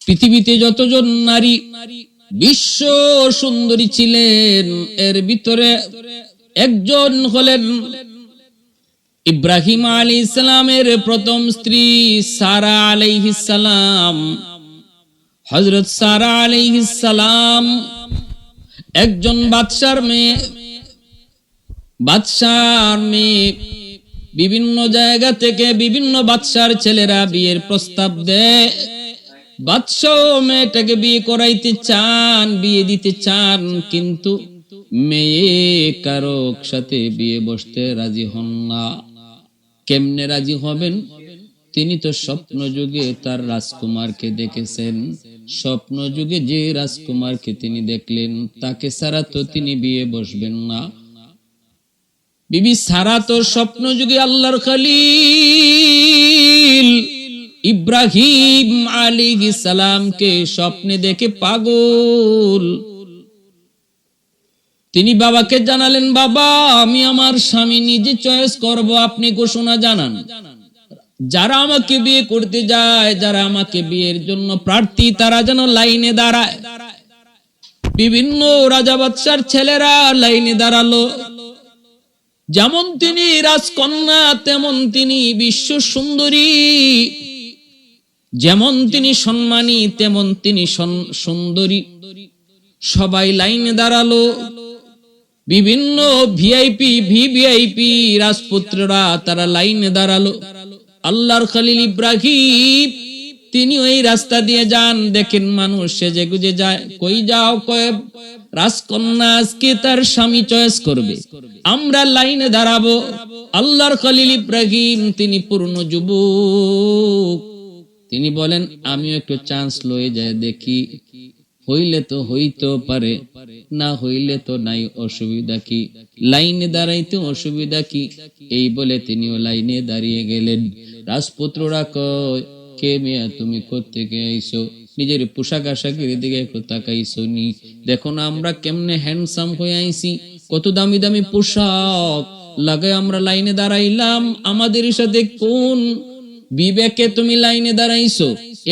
পৃথিবীতে যতজন নারী বিশ্ব সুন্দরী ছিলেন, এর ভিতরে একজন হলেন ইব্রাহিম আলাইহিস সালামের প্রথম স্ত্রী সারা আলাইহিস সালাম। হযরত সারা আলাইহিস সালাম একজন বাদশার মেয়ে। বিভিন্ন জায়গা থেকে বিভিন্ন বাদশার ছেলেরা বিয়ের প্রস্তাব দেয়। বাদশা মেয়েটাকে বিয়ে করাইতে চান, বিয়ে দিতে চান, কিন্তু মেয়ে কারো সাথে বিয়ে বসতে রাজি হন না। কেমনে রাজি হবেন? তিনি তো স্বপ্ন যুগে তার রাজকুমারকে দেখেছেন। স্বপ্ন যুগে যে রাজকুমারকে তিনি দেখলেন, তাকে ছাড়া তো তিনি বিয়ে বসবেন না। বিবি সারা তো স্বপ্ন যুগে আল্লাহর খলিল ইব্রাহিম আলাইহিস সালামকে স্বপ্নে দেখে পাগল। তিনি বাবাকে জানালেন, বাবা আমি আমার স্বামী নিজে চয়েস করব, আপনি ঘোষণা জানান। যারা আমাকে বিয়ে করতে যায়, যারা আমাকে বিয়ের জন্য প্রার্থী, তারা যেন লাইনে দাঁড়ায়। বিভিন্ন রাজা বাদশার ছেলেরা লাইনে দাঁড়ালো। যেমন তিনি রাজকন্যা, তেমন তিনি বিশ্ব সুন্দরী। যেমন তিনি সম্মানী, তেমন তিনি সুন্দরী। সবাই লাইনে দাঁড়ালো। বিভিন্ন ভিভিআইপি রাজপুত্ররা তারা লাইনে দাঁড়ালো। আল্লাহর খলিল ইব্রাহিম তিনি ওই রাস্তা দিয়ে যান, দেখেন মানুষ সেজে গুজে যায়। কই যাও? কয় রাজকন্যা আজকে তার স্বামী চয়েস করবে, আমরা লাইনে দাঁড়াবো। আল্লাহর খলিল ইব্রাহিম তিনি পূর্ণ যুবক। তিনি বলেন, আমিও একটু চান্স লয়ে যায় দেখি, হইলে তো হইতে পারে, না হইলে তো নাই, অসুবিধা কি? লাইনে দাঁড়াইতে অসুবিধা কি? এই বলে তিনিও লাইনে দাঁড়িয়ে গেলেন। রাজপুত্ররা কয়, কে মিয়া তুমি কোত্থেকে আইছো? নিজের পোশাক আশাকের দিকে একটু তাকাইছো নি? দেখো না আমরা কেমনে হ্যান্ডসাম হয়ে আইছি, কত দামি দামি পোশাক লাগায় আমরা লাইনে দাঁড়াইলাম। আমাদের সাথে কোন বিবেকে তুমি লাইনে দাঁড়াইছো?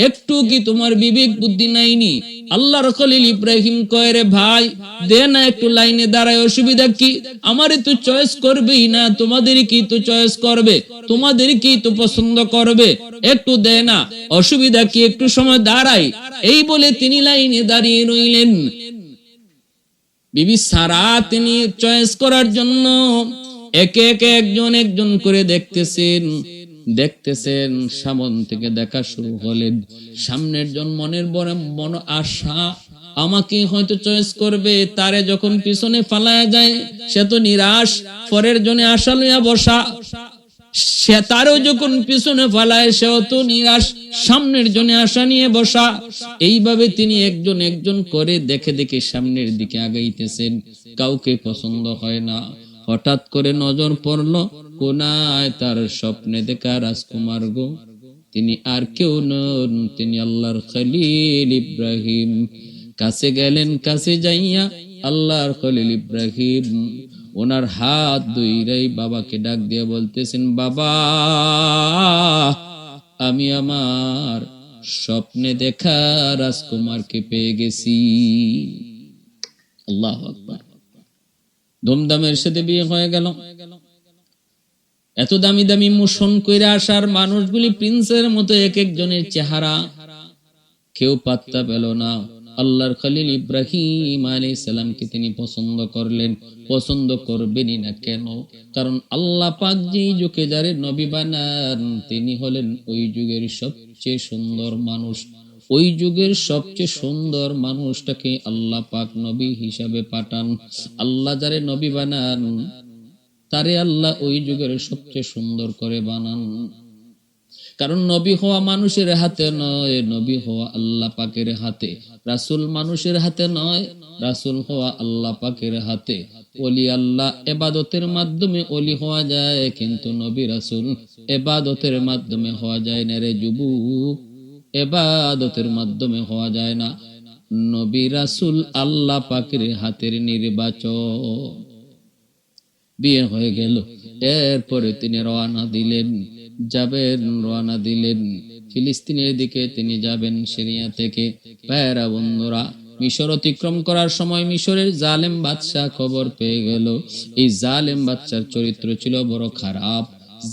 একটু কি তোমার বিবেক বুদ্ধি নাইনি? আল্লাহর খলিল ইব্রাহিম কয়, রে ভাই দে না একটু লাইনে দাঁড়ায়, অসুবিধা কি? আমারে তো চয়েস করবেই না, তোমাদের কি তো চয়েস করবে, তোমাদের কি তো পছন্দ করবে, একটু দে না, অসুবিধা কি? একটু সময় দাঁড়াই। এই বলে তিনি লাইনে দাঁড়িয়ে রইলেন। বিবি সারা তিনি চয়েস করার জন্য একে একে একজন করে দেখতেছেন। সামন থেকে দেখা শুরু হলেন। সামনের জন মনের বড় আশা, আমাকে হয়তো চয়েস করবে। তারে যখন পিছনে ফালায়া যায় সে তো নিরাশ। পরের জনে আশা লইয়া বসা, সে তারও যখন পিছনে ফালায় সেও তো নিরাশ। সামনের জনে আশা নিয়ে বসা। এইভাবে তিনি একজন করে দেখে সামনের দিকে আগাইতেছেন। কাউকে পছন্দ হয় না। হঠাৎ করে নজর পড়লো কোনায় তার স্বপ্নে দেখা রাজকুমার গো। তিনি আর কেউ নন, তিনি আল্লাহর খলিল ইব্রাহিম। কাছে গেলেন, কাছে যাইয়া আল্লাহর খলিল ইব্রাহিম ওনার হাত ধইরাই বাবাকে ডাক দিয়ে বলতেছেন, বাবা আমি আমার স্বপ্নে দেখা রাজকুমারকে পেয়ে গেছি। আল্লাহু আকবার। ধুমধামের সাথে বিয়ে হয়ে গেল। এত দামি দামি মোশন কইরা আসার মানুষগুলি প্রিন্সের মতো এক একজনের চেহারা, কেউ পাত্তা পেল না। আল্লাহর খলিল ইব্রাহিম আলাইহিস সালামকে তিনি পছন্দ করলেন। পছন্দ করবেনই না কেন? কারণ আল্লাহ পাক যেই যুগে যারে নবী বানান তিনি হলেন ওই যুগের সবচেয়ে সুন্দর মানুষ। ওই যুগের সবচেয়ে সুন্দর মানুষটাকে আল্লাহ পাক নবী হিসাবে পাঠান। আল্লাহ যারে নবী বানান তারে আল্লাহ ওই যুগের সবচেয়ে সুন্দর করে বানান। কারণ নবী হওয়া মানুষের হাতে নয়, নবী হওয়া আল্লাহ পাকের হাতে। রাসূল মানুষের হাতে নয়, রাসূল হওয়া আল্লাহ পাকের হাতে। ওলি আল্লাহ ইবাদতের মাধ্যমে ওলি হওয়া যায়, কিন্তু নবী রাসূল ইবাদতের মাধ্যমে হওয়া যায় না রে যুবক, ইবাদতের মাধ্যমে হওয়া যায় না। নবী রাসূল আল্লাহ পাকের হাতের নির্বাচন। বিয়ে হয়ে গেল। এরপরে তিনি রওনা দিলেন, ফিলিস্তিনের দিকে তিনি যাবেন সিরিয়া থেকে। প্যারা বন্ধুরা, মিশর অতিক্রম করার সময় মিশরের জালেম বাদশাহ খবর পেয়ে গেল। এই জালেম বাদশার চরিত্র ছিল বড় খারাপ।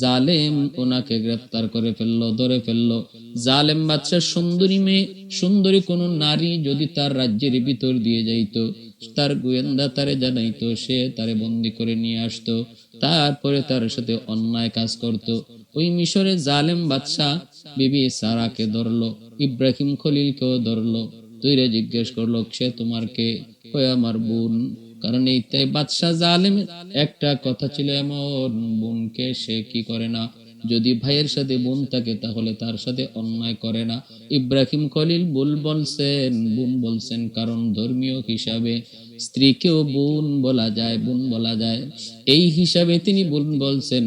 জালেম ওনাকে গ্রেফতার করে ফেললো, ধরে ফেললো। জালেম বাদশার সুন্দরী মেয়ে, সুন্দরী কোন নারী যদি তার রাজ্যের ভিতর দিয়ে যাইতো, তার গোয়েন্দা তারে জানাইতো, সে তারে বন্দি করে নিয়ে আসতো, তারপরে তার সাথে অন্যায় কাজ করত। ওই মিশরের জালেম বাদশাহ বিবি সারাকে ধরলো, ইব্রাহিম খলিলকেও ধরলো, তুইরে জিজ্ঞেস করলো সে তোমার কে? কয় আমার বোন। কারণ এই তাই বাদশাহ জালেমের একটা কথা ছিল এমন, বোনকে সে কি করে না, যদি ভাইয়ের সাথে বোন থাকে তাহলে তার সাথে অন্যায় করে না। ইব্রাহিম খলিল বোন বলছেন কারণ ধর্মীয় হিসাবে স্ত্রীকেও বোন বলা যায়, বোন বলা যায়, এই হিসাবে তিনি বোন বলছেন।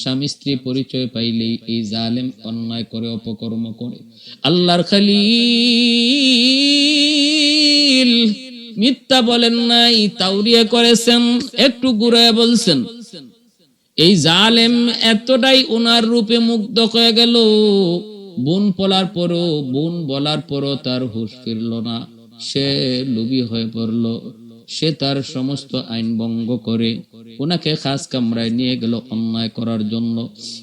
স্বামী স্ত্রী পরিচয় পাইলেই এই জালেম অন্যায় করে, অপকর্ম করে। আল্লাহর খলিল মিথ্যা বলেন নাই, তাওরিয়া করেছেন, একটু ঘুরায় বলছেন। এই জালেম এতটাই ওনার রূপে মুগ্ধ হয়ে গেল, বোন বলার পরও তার হুঁশ ফিরল না। সে লোভী হয়ে পড়ল, সে তার সমস্ত আইন ভঙ্গ করে ওনাকে খাস কামরায় নিয়ে গেল অন্যায় করার জন্য।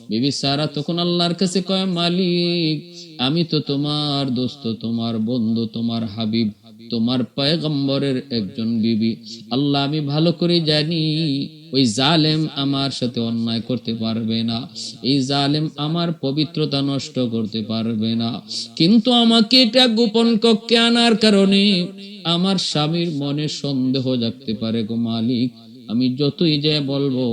বিবি সারা তখন আল্লাহর কাছে কয়, মালিক আমি তো তোমার দোস্ত, তোমার বন্ধু, তোমার হাবিব, তোমার পয়গম্বরের একজন বিবি। আল্লাহ আমি ভালো করে জানি ওই জালেম আমার সাথে অন্যায় করতে পারবে না, এই জালেম আমার পবিত্রতা নষ্ট করতে পারবে না, কিন্তু আমাকে এটা গোপন কক্ষে আনার কারণে আমার স্বামীর মনে সন্দেহ জাগতে পারে গো মালিক। আমি যতই যে বলবো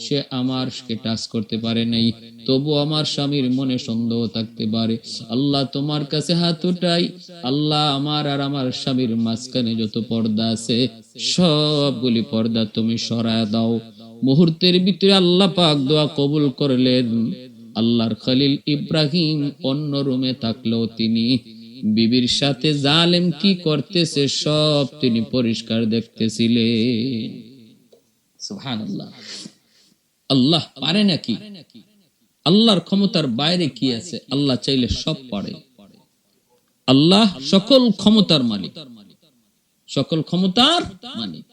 সে আমারকে টাচ করতে পারে নাই, তবু আমার স্বামীর মনে সন্দেহ থাকতে পারে। আল্লাহ তোমার কাছে হাত উঠাই, আল্লাহ আমার আর আমার স্বামীর মাঝখানে যত পর্দা আছে সবগুলি পর্দা তুমি সরায় দাও। মুহূর্তের ভিতরে আল্লাহ পাক দোয়া কবুল করলেন। আল্লাহর খলিল ইব্রাহিম অন্য রুমে থাকলেও তিনি বিবির সাথে জালেম কি করতেছে সব তিনি পরিষ্কার দেখতেছিলেন। সুবহানাল্লাহ। আল্লাহ পারে নাকি? আল্লাহর ক্ষমতার বাইরে কি আছে? আল্লাহ চাইলে সব পারে। আল্লাহ সকল ক্ষমতার মালিক, সকল ক্ষমতার মালিক।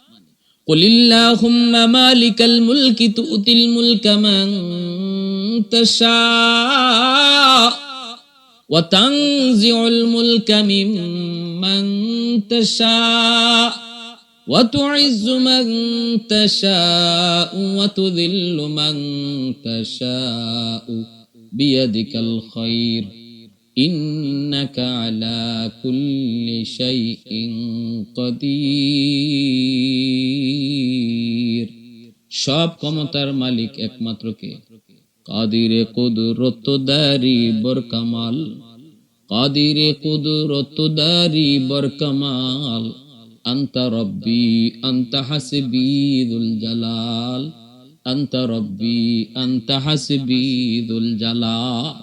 কুলিল্লাহুম্মা মালিকাল মুলকি তুতিল মুলকা মান তাশা ওয়া তানজিউল মুলকা মিম্মান তাশা ওয়া তুইজ্জু মান তাশা ওয়া তুযিল্লু মান তাশা বিয়াদিকাল খায়র ইন্নাকা আলা কুল্লি শাইইন কাদির। সব ক্ষমতার মালিক একমাত্র কে? কাদিরে কুদরতদারি বরকামাল, কাদিরে কুদরতদারি বরকামাল, আনতা রব্বি আনতা হাসবি যুল জালাল, আনতা রব্বি আনতা হাসবি যুল জালাল।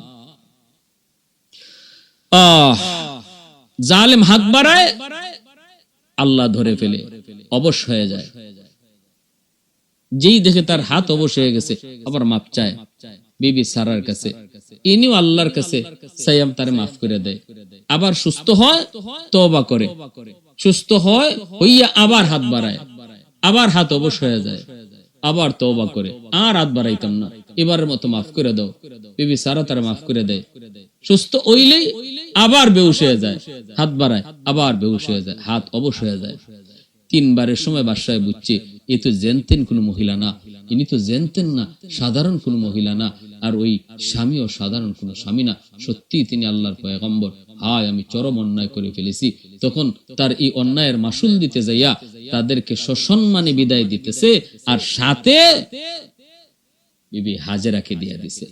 জালেম হাত বাড়ায়, আল্লাহ ধরে ফেলে, অবশ হয়ে যায়। যেই দেখে তার হাত অবশ হয়ে গেছে আবার মাপ চায় বিবি সারার কাছে, ইনিও আল্লাহর কাছে সাইয়াম তারে মাফ করে দেয়। আবার সুস্থ হয়, তওবা করে, সুস্থ হয় হইয়া আবার হাত বাড়ায়, আবার হাত অবশ হয়ে যায়, আবার তওবা করে, আর হাত বাড়াইতাম না, এবারের মতো মাফ করে দাও। বিবি সারা তারা মাফ করে দেয়। সুস্থ হইলেই আবার বেহুশ হয়ে যায়, হাত বাড়ায়, আবার বেহুশ হয়ে যায়, হাত অবশ হয়ে যায়। তিনবারের সময় বাদশাহ বুঝছে এ তো জেনতেন কোন মহিলা না, ইনি তো জেনতেন না, সাধারণ কোন মহিলা না, আর ওই স্বামীও সাধারণ কোন স্বামী না, সত্যি তিনি আল্লাহর পয়গম্বর। হায় আমি চরম অন্যায় করে ফেলেছি। তখন তার এই অন্যায়ের মাসুল দিতে যাইয়া তাদেরকে সসম্মানে বিদায় দিতেছে, আর সাথে বিবি হাজেরাকে দিয়ে দিছে।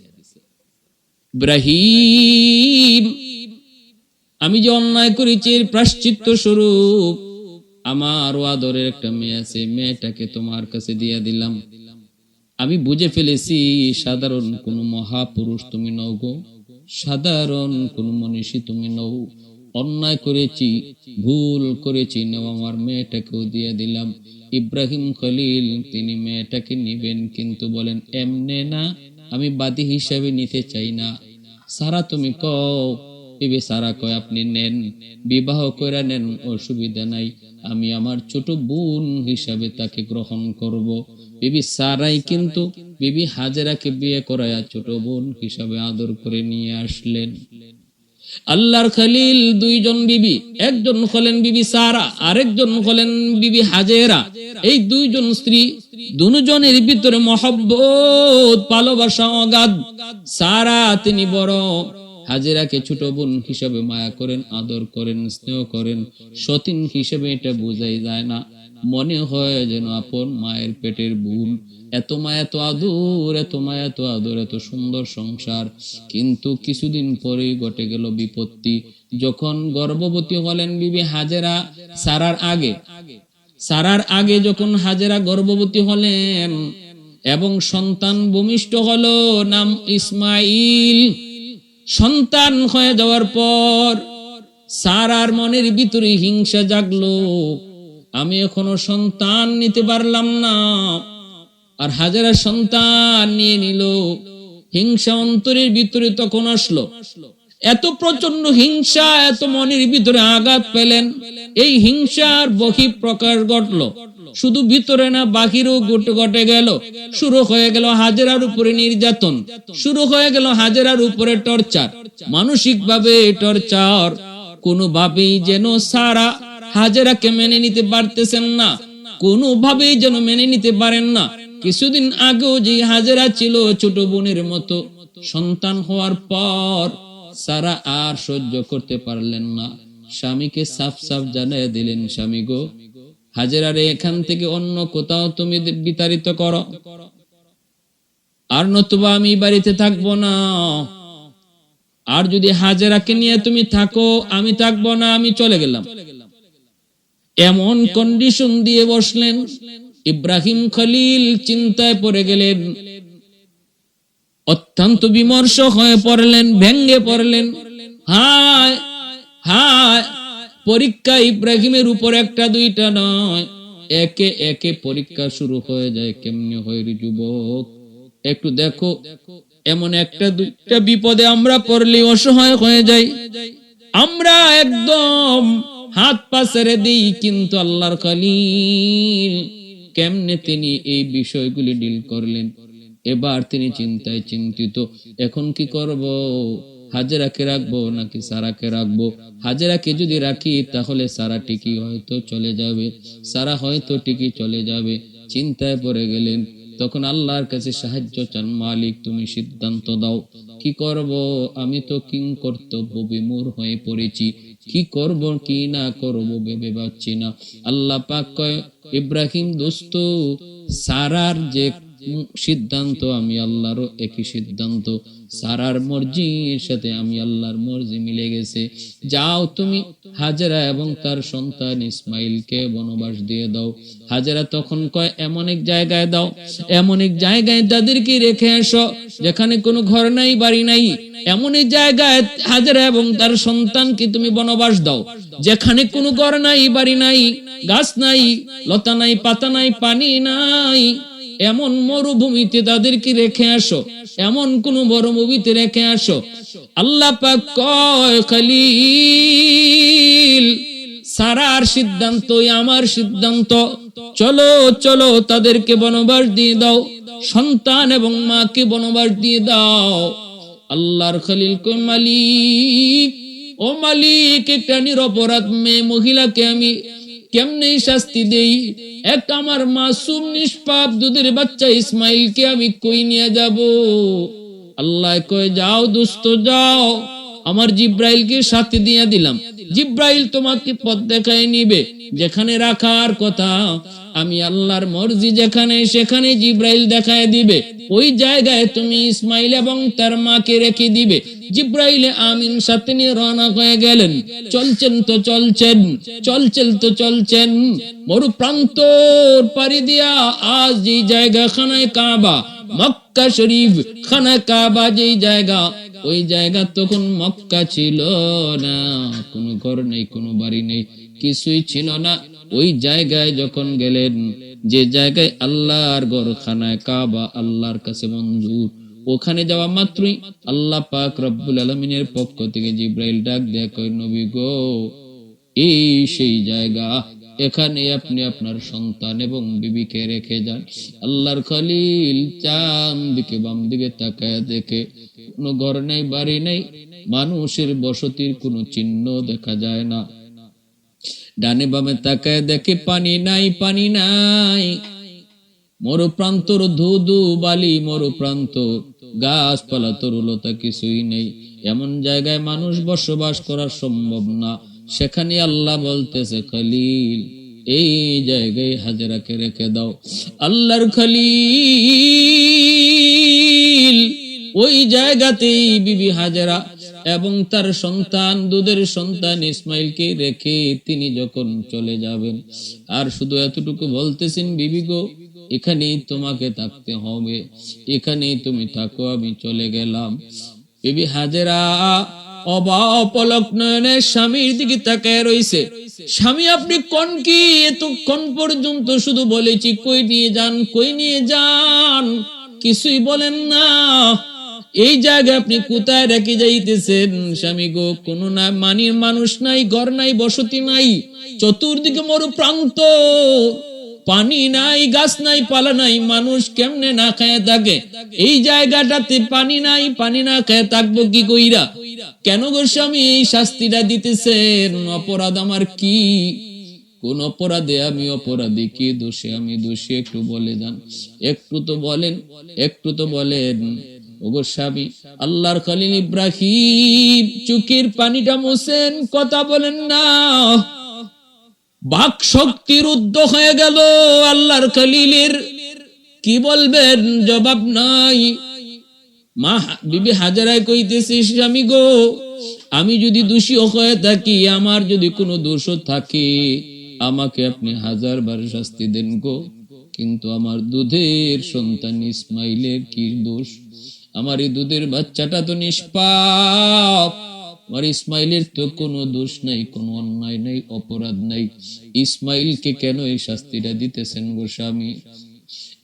ইব্রাহিম আমি যে অন্যায় করেছি এর প্রায়শ্চিত্ত স্বরূপ আমার আদরের একটা মেয়ে আছে, মেয়েটাকে তোমার কাছে দিয়ে দিলাম। আমি বুঝে ফেলেছি সাধারণ কোন মহাপুরুষ তুমি নও গো, সাধারণ কোন মনীষী তুমি নও। অন্যায় করেছি, ভুল করেছি, নেও আমার মেয়েটাকেও দিয়ে দিলাম। ইব্রাহিম খলিল তিনি মেয়েটাকে নিবেন, কিন্তু বলেন এমনে না, আমি বাদী হিসাবে নিতে চাই না। সারা তুমি কও বিবি সারা কয় আপনি নেন, বিবাহ করে নেন, অসুবিধা নাই, আমি আমার ছোট বোন হিসাবে তাকে গ্রহণ করব। বিবি সারাই কিন্তু বিবি হাজেরাকে বিয়ে করায়া ছোট বোন হিসাবে আদর করে নিয়ে আসলেন। আল্লাহর খলিল দুইজন বিবি, একজন হলেন বিবি সারা, আরেকজন হলেন বিবি হাজেরা। এই দুইজন স্ত্রী, দুজনের ভিতরে মহব্বত, ভালোবাসা অগাধ। সারা তিনি বড়, হাজেরাকে ছোট বোন হিসেবে মায়া করেন, আদর করেন, স্নেহ করেন। সতীন হিসেবে এটা বোঝাই যায় না, মনে হয় যেন আপন মায়ের পেটের বোন। এত মায়া, এত আদর, এত মায়া, এত আদর, এত সুন্দর সংসার। কিন্তু কিছুদিন পরেই ঘটে গেল বিপত্তি। যখন গর্ভবতী হলেন বিবি হাজেরা, সারার আগে যখন হাজেরা গর্ভবতী হলেন এবং সন্তান ভূমিষ্ঠ হলো, নাম ইসমাইল। সন্তান হয়ে যাওয়ার পর সারার মনের ভিতরে হিংসা জাগলো, আমি এখনো সন্তান নিতে পারলাম না, আর হাজেরা সন্তান নিয়ে নিল। হিংসা অন্তরের ভিতরে তখন আসলো, এত প্রচন্ড হিংসা, এত মনের ভিতরে আঘাত পেলেন। এই হিংসার বহিঃপ্রকাশ ঘটলো, শুধু ভিতরে না বাহিরেও ঘটে গেল। শুরু হয়ে গেল হাজেরার উপরে নির্যাতন, শুরু হয়ে গেল হাজেরার উপরে টর্চার, মানসিক ভাবে টর্চার। কোনোভাবেই যেন সারা হাজেরাকে মেনে নিতে পারতেছেন না, কোনোভাবেই যেন মেনে নিতে পারেন না। কিছুদিন আগেও যে হাজেরা ছিল ছোট বোনের মতো, সন্তান হওয়ার পর সারা আর সহ্য করতে পারলেন না, স্বামীকে সাফ সাফ জানিয়ে দিলেন, স্বামী গো, হাজেরারে এখান থেকে অন্য কোথাও তুমি বিতাড়িত করো, আর নতুবা আমি বাড়িতে থাকবো না। আর যদি হাজেরাকে নিয়ে তুমি থাকো, আমি থাকবো না, আমি চলে গেলাম। এমন কন্ডিশন দিয়ে বসলেন। ইব্রাহিম খলিল চিন্তায় পড়ে গেলেন, অত্যন্ত বিমর্ষ হয়ে পড়লেন, ভেঙ্গে পড়লেন। হায় হায়, পরীক্ষা ইব্রাহিমের উপর একটা দুইটা নয়, একে একে পরীক্ষা শুরু হয়ে যায়। কেমনে হয় রে যুবক, একটু দেখো, এমন একটা দুইটা বিপদে আমরা পড়লে অসহায় হয়ে যাই, আমরা একদম হাত পা ছেড়ে দিই। কিন্তু আল্লাহর খলিল কেমনে তিনি এই বিষয়গুলি ডিল করলেন। এবার তিনি চিন্তায় চিন্তিত, এখন কি করব, হাজেরাকে রাখবো নাকি সারাকে রাখবো? হাজেরাকে যদি রাখি তাহলে সারা টিকি হয়তো চলে যাবে, সারা হয়তো টিকি চলে যাবে। চিন্তায় পড়ে গেলেন। তখন আল্লাহর কাছে সাহায্য চান, মালিক তুমি সিদ্ধান্ত দাও, কি করব, আমি তো কিং কর্তব্য বিমূঢ় হয়ে পড়েছি, কি করব কি না করব ভেবে পাচ্ছি না। আল্লাহ পাক কয়, ইব্রাহিম দোস্ত, সারার যে সিদ্ধান্ত আমি আল্লাহরও একই সিদ্ধান্ত, সারার মর্জির সাথে আমি আল্লাহর মর্জি মিলে গেছে। যাও তুমি হাজেরা এবং তার সন্তান ইসমাইলকে বনবাস দিয়ে দাও। হাজেরা তখন কয়, এমন এক জায়গায় দাও, এমন এক জায়গায় তাদেরকে রেখে আসো যেখানে কোনো ঘর নাই, বাড়ি নাই। এমন এক জায়গায় হাজেরা এবং তার সন্তানকে তুমি বনবাস দাও যেখানে কোনো ঘর নাই, বাড়ি নাই, গাছ নাই, লতা নাই, পাতা নাই, পানি নাই। এমন মরুভূমিতে তাদেরকে রেখে আসো, এমন কোন মরুভূমিতে রেখে আসো। আল্লাহ পাক কয়, খলিল, সারার সিদ্ধান্তই আমার সিদ্ধান্ত, চলো চলো তাদেরকে বনবাস দিয়ে দাও, সন্তান এবং মাকে বনবাস দিয়ে দাও। আল্লাহর খলিল কয়, মালিক, ও মালিক, একটা নিরপরাধ মেয়ে মহিলাকে আমি কেমনে শাস্তি দেই? একটা আমার মাসুম নিষ্পাপ দুধের বাচ্চা ইসমাইলকে আমি কই নিয়ে যাব? আল্লাহ কয়, যাও দোস্ত যাও, আমার জিব্রাইলকে সাথে দিয়ে দিলাম, জিব্রাইল তোমাকে পথ দেখায় নিবে যেখানে রাখার কথা। আমি আল্লাহর মর্জি যেখানে, সেখানে জিব্রাইল দেখায় দিবে। ওই জায়গায় তুমি ইসমাইল এবং তার মাকে রেখে দিবে। জিব্রাইল আমিন সাথে নিয়ে রওনা হয়ে গেলেন। চলছেন তো চলছেন, চলছেন তো চলছেন, মরু প্রান্তর পাড়ি দিয়া আজ যে জায়গা খানায় কাবা, মক্কা শরীফ, খানায় কাবা যেই জায়গা, ওই জায়গা তখন মক্কা ছিল না, কোনো ঘর নেই, কোনো বাড়ি নেই, কিছুই ছিল না। ওই জায়গায় যখন গেলেন, যে জায়গায় আল্লাহর ঘর খানায় কাবা আল্লাহর কাছে মঞ্জুর, ওখানে যাওয়া মাত্রই আল্লাহ পাক রব্বুল আলামিনের পক্ষ থেকে জিব্রাইল ডাক দেয়া কয়, নবী গো, এই সেই জায়গা, এখানে আপনি আপনার সন্তান এবং বিবিকে রেখে যান। আল্লাহর খলিল চান দিকে বাম দিকে তাকায় দেখে কোনো ঘর নেই, বাড়ি নেই, মানুষের বসতির কোনো চিহ্ন দেখা যায় না। ডানে বামে তাকায় দেখে পানি নাই, পানি নাই, মরুপ্রান্তর, ধুধু বালি মরুপ্রান্ত, গাছপালা তরুলতা কিছুই নেই। এমন জায়গায় মানুষ বসবাস করা সম্ভব না। সেখানে আল্লাহ বলতেছে, খলিল এই জায়গায় হাজেরাকে রেখে দাও। আল্লাহর খলিল ওই জায়গাতেই বিবি হাজেরা এবং তার সন্তান, দুধের সন্তান ইসমাইলকে রেখে তিনি যখন চলে যাবেন, আর শুধু এতটুকু বলতেছেন, বিবি গো, এখানেই তোমাকে থাকতে হবে, এখানেই তুমি থাকো, আমি চলে গেলাম। বিবি হাজেরা অপলক নয়নে স্বামীর দিকে তাকায় রইছে। স্বামী, আপনি কোন কি? এতক্ষণ পর্যন্ত শুধু বলেছি কই নিয়ে যান, কই নিয়ে যান, কিছুই বলেন না। এই জায়গায় আপনি কোথায় রেখে যাইতেছেন? স্বামী গো, কোনো না মানির মানুষ নাই, ঘর নাই, বসতি নাই, চতুর্দিকে মরু প্রান্ত, পানি নাই, গাছ নাই, পালা নাই, মানুষ কেমনে না খায় থাকে? এই জায়গাটাতে পানি নাই, পানি না খায় থাকবো কি কইরা? কেন গো স্বামী এই শাস্তিটা দিতেছেন? অপরাধ আমার কি? কোন অপরাধে আমি অপরাধী? কি দোষে আমি দোষী? একটু বলে যান, একটু তো বলেন, একটু তো বলেন। ওগো স্বামী, আল্লাহর খলিল ইব্রাহিম চোখের পানিটা মুছেন, কথা বলেন না। বাক শক্তি রুদ্ধ হয়ে গেল আল্লাহর খলিলের, কি বলবেন? জবাব নাই। মা বিবি হাজেরায় কইতেছে, স্বামী গো, আমি যদি দোষী হয়ে থাকি, আমার যদি কোনো দোষ থাকে, আমাকে আপনি 1000 বার শাস্তি দেন গো, কিন্তু আমার দুধের সন্তান ইসমাইলের কি দোষ? আমার এই দুধের বাচ্চাটা তো নিষ্পাপ, আর ইসমাইলের তো কোনো দোষ নাই, কোনো অন্যায় নাই, অপরাধ নাই। ইসমাইলকে কেন এই শাস্তিটা দিতেছেন গো স্বামী?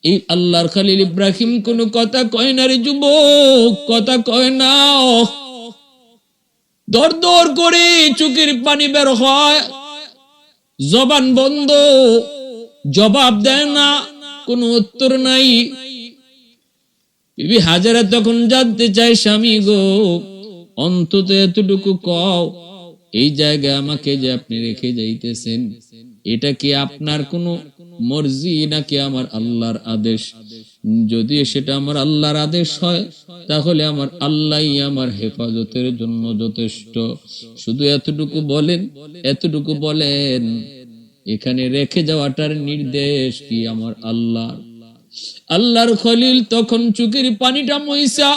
এই আল্লাহর খলিল ইব্রাহিম কোনো কথা কয় না রে যুবক, কথা কয় না। দর দর করে চোখের পানি বের হয়, জবান বন্ধ, জবাব দেয় না, কোনো উত্তর নাই। বিবি হাজেরা তখন জানতে চায়, স্বামী গো, অন্তত এতটুকু কও, এই জায়গায় আমাকে যে আপনি রেখে যাইতেছেন, এটা কি আপনার কোনো মর্জি নাকি আমার আল্লাহর আদেশ? যদি সেটা আমার আল্লাহর আদেশ হয়, তাহলে আমার আল্লাহই আমার হেফাজতের জন্য যথেষ্ট। শুধু এতটুকু বলেন, এতটুকু বলেন, এখানে রেখে যাওয়াটার নির্দেশ কি আমার আল্লাহ? আল্লাহর খলিল তখন চোখের পানিটা মুইসা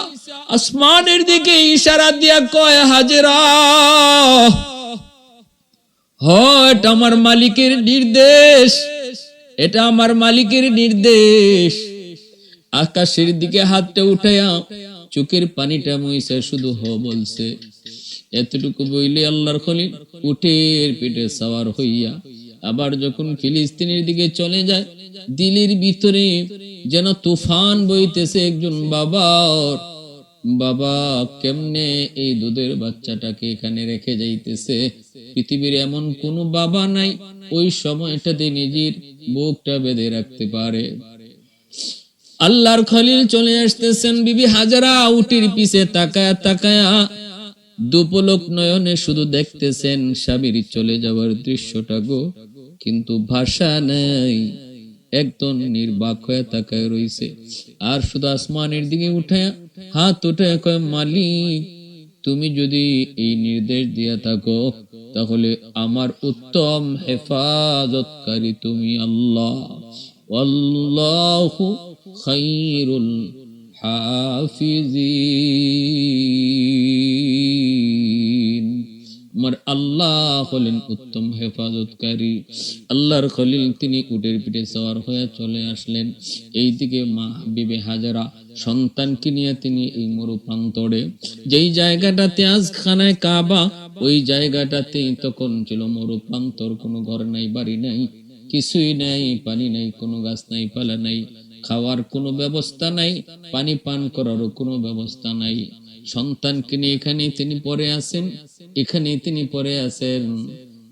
আসমানের দিকে ইশারা দিয়া কয়, হাজেরা, এটা আমার মালিকের নির্দেশ, এটা আমার মালিকের নির্দেশ। আকাশের দিকে হাতটা উঠায়া চোখের পানিটা মুইসা শুধু বলছে। এতটুকু বইলে আল্লাহর খলিল উটের পিঠে সওয়ার হইয়া আবার যখন ফিলিস্তিনের দিকে চলে যায়, দিলের ভিতরে যেন তুফান বইতেছে। একজন বাবা কেমনে এই দুধের বাচ্চাটাকে এখানে রেখে যাইতেছে? পৃথিবীর এমন কোন বাবা নাই ওই সময়টাতে নিজের বুকটা বেঁধে রাখতে পারে। আল্লাহর খলিল চলে আসতেছেন, বিবি হাজেরা উটির পিছে তাকায়া তাকায়া দুপলক নয়নে শুধু দেখতেছেন স্বামীর চলে যাওয়ার দৃশ্যটা গো, কিন্তু ভাষা নেই, একদম নির্বাক হয়ে তাকায় রইছে। আর শুধু আসমানের দিকে উঠায়া হাত উঠায় কয়, মালিক, তুমি যদি এই নির্দেশ দিয়া থাকো, তাহলে আমার উত্তম হেফাজতকারী তুমি আল্লাহ। আল্লাহু খায়রুল হাফিজিন। আমার আল্লাহ হলেন উত্তম হেফাজতকারী। আল্লাহর খলিল তিনি উটের পিঠে সওয়ার হয়ে চলে আসলেন। এইদিকে মা বিবি হাজেরা সন্তানকে নিয়ে তিনি এই মরু প্রান্তরে, যেই জায়গাটাতে আজ খানায় কাবা, ওই জায়গাটাতে তখন ছিল মরু প্রান্তর, কোনো ঘর নাই, বাড়ি নাই, কিছুই নাই, পানি নাই, কোনো গাছ নাই, পালা নাই, খাওয়ার কোনো ব্যবস্থা নাই, পানি পান করারও কোনো ব্যবস্থা নাই। সন্তানকে নিয়ে এখানেই তিনি পড়ে আছেন, এখানেই তিনি পড়ে আছেন।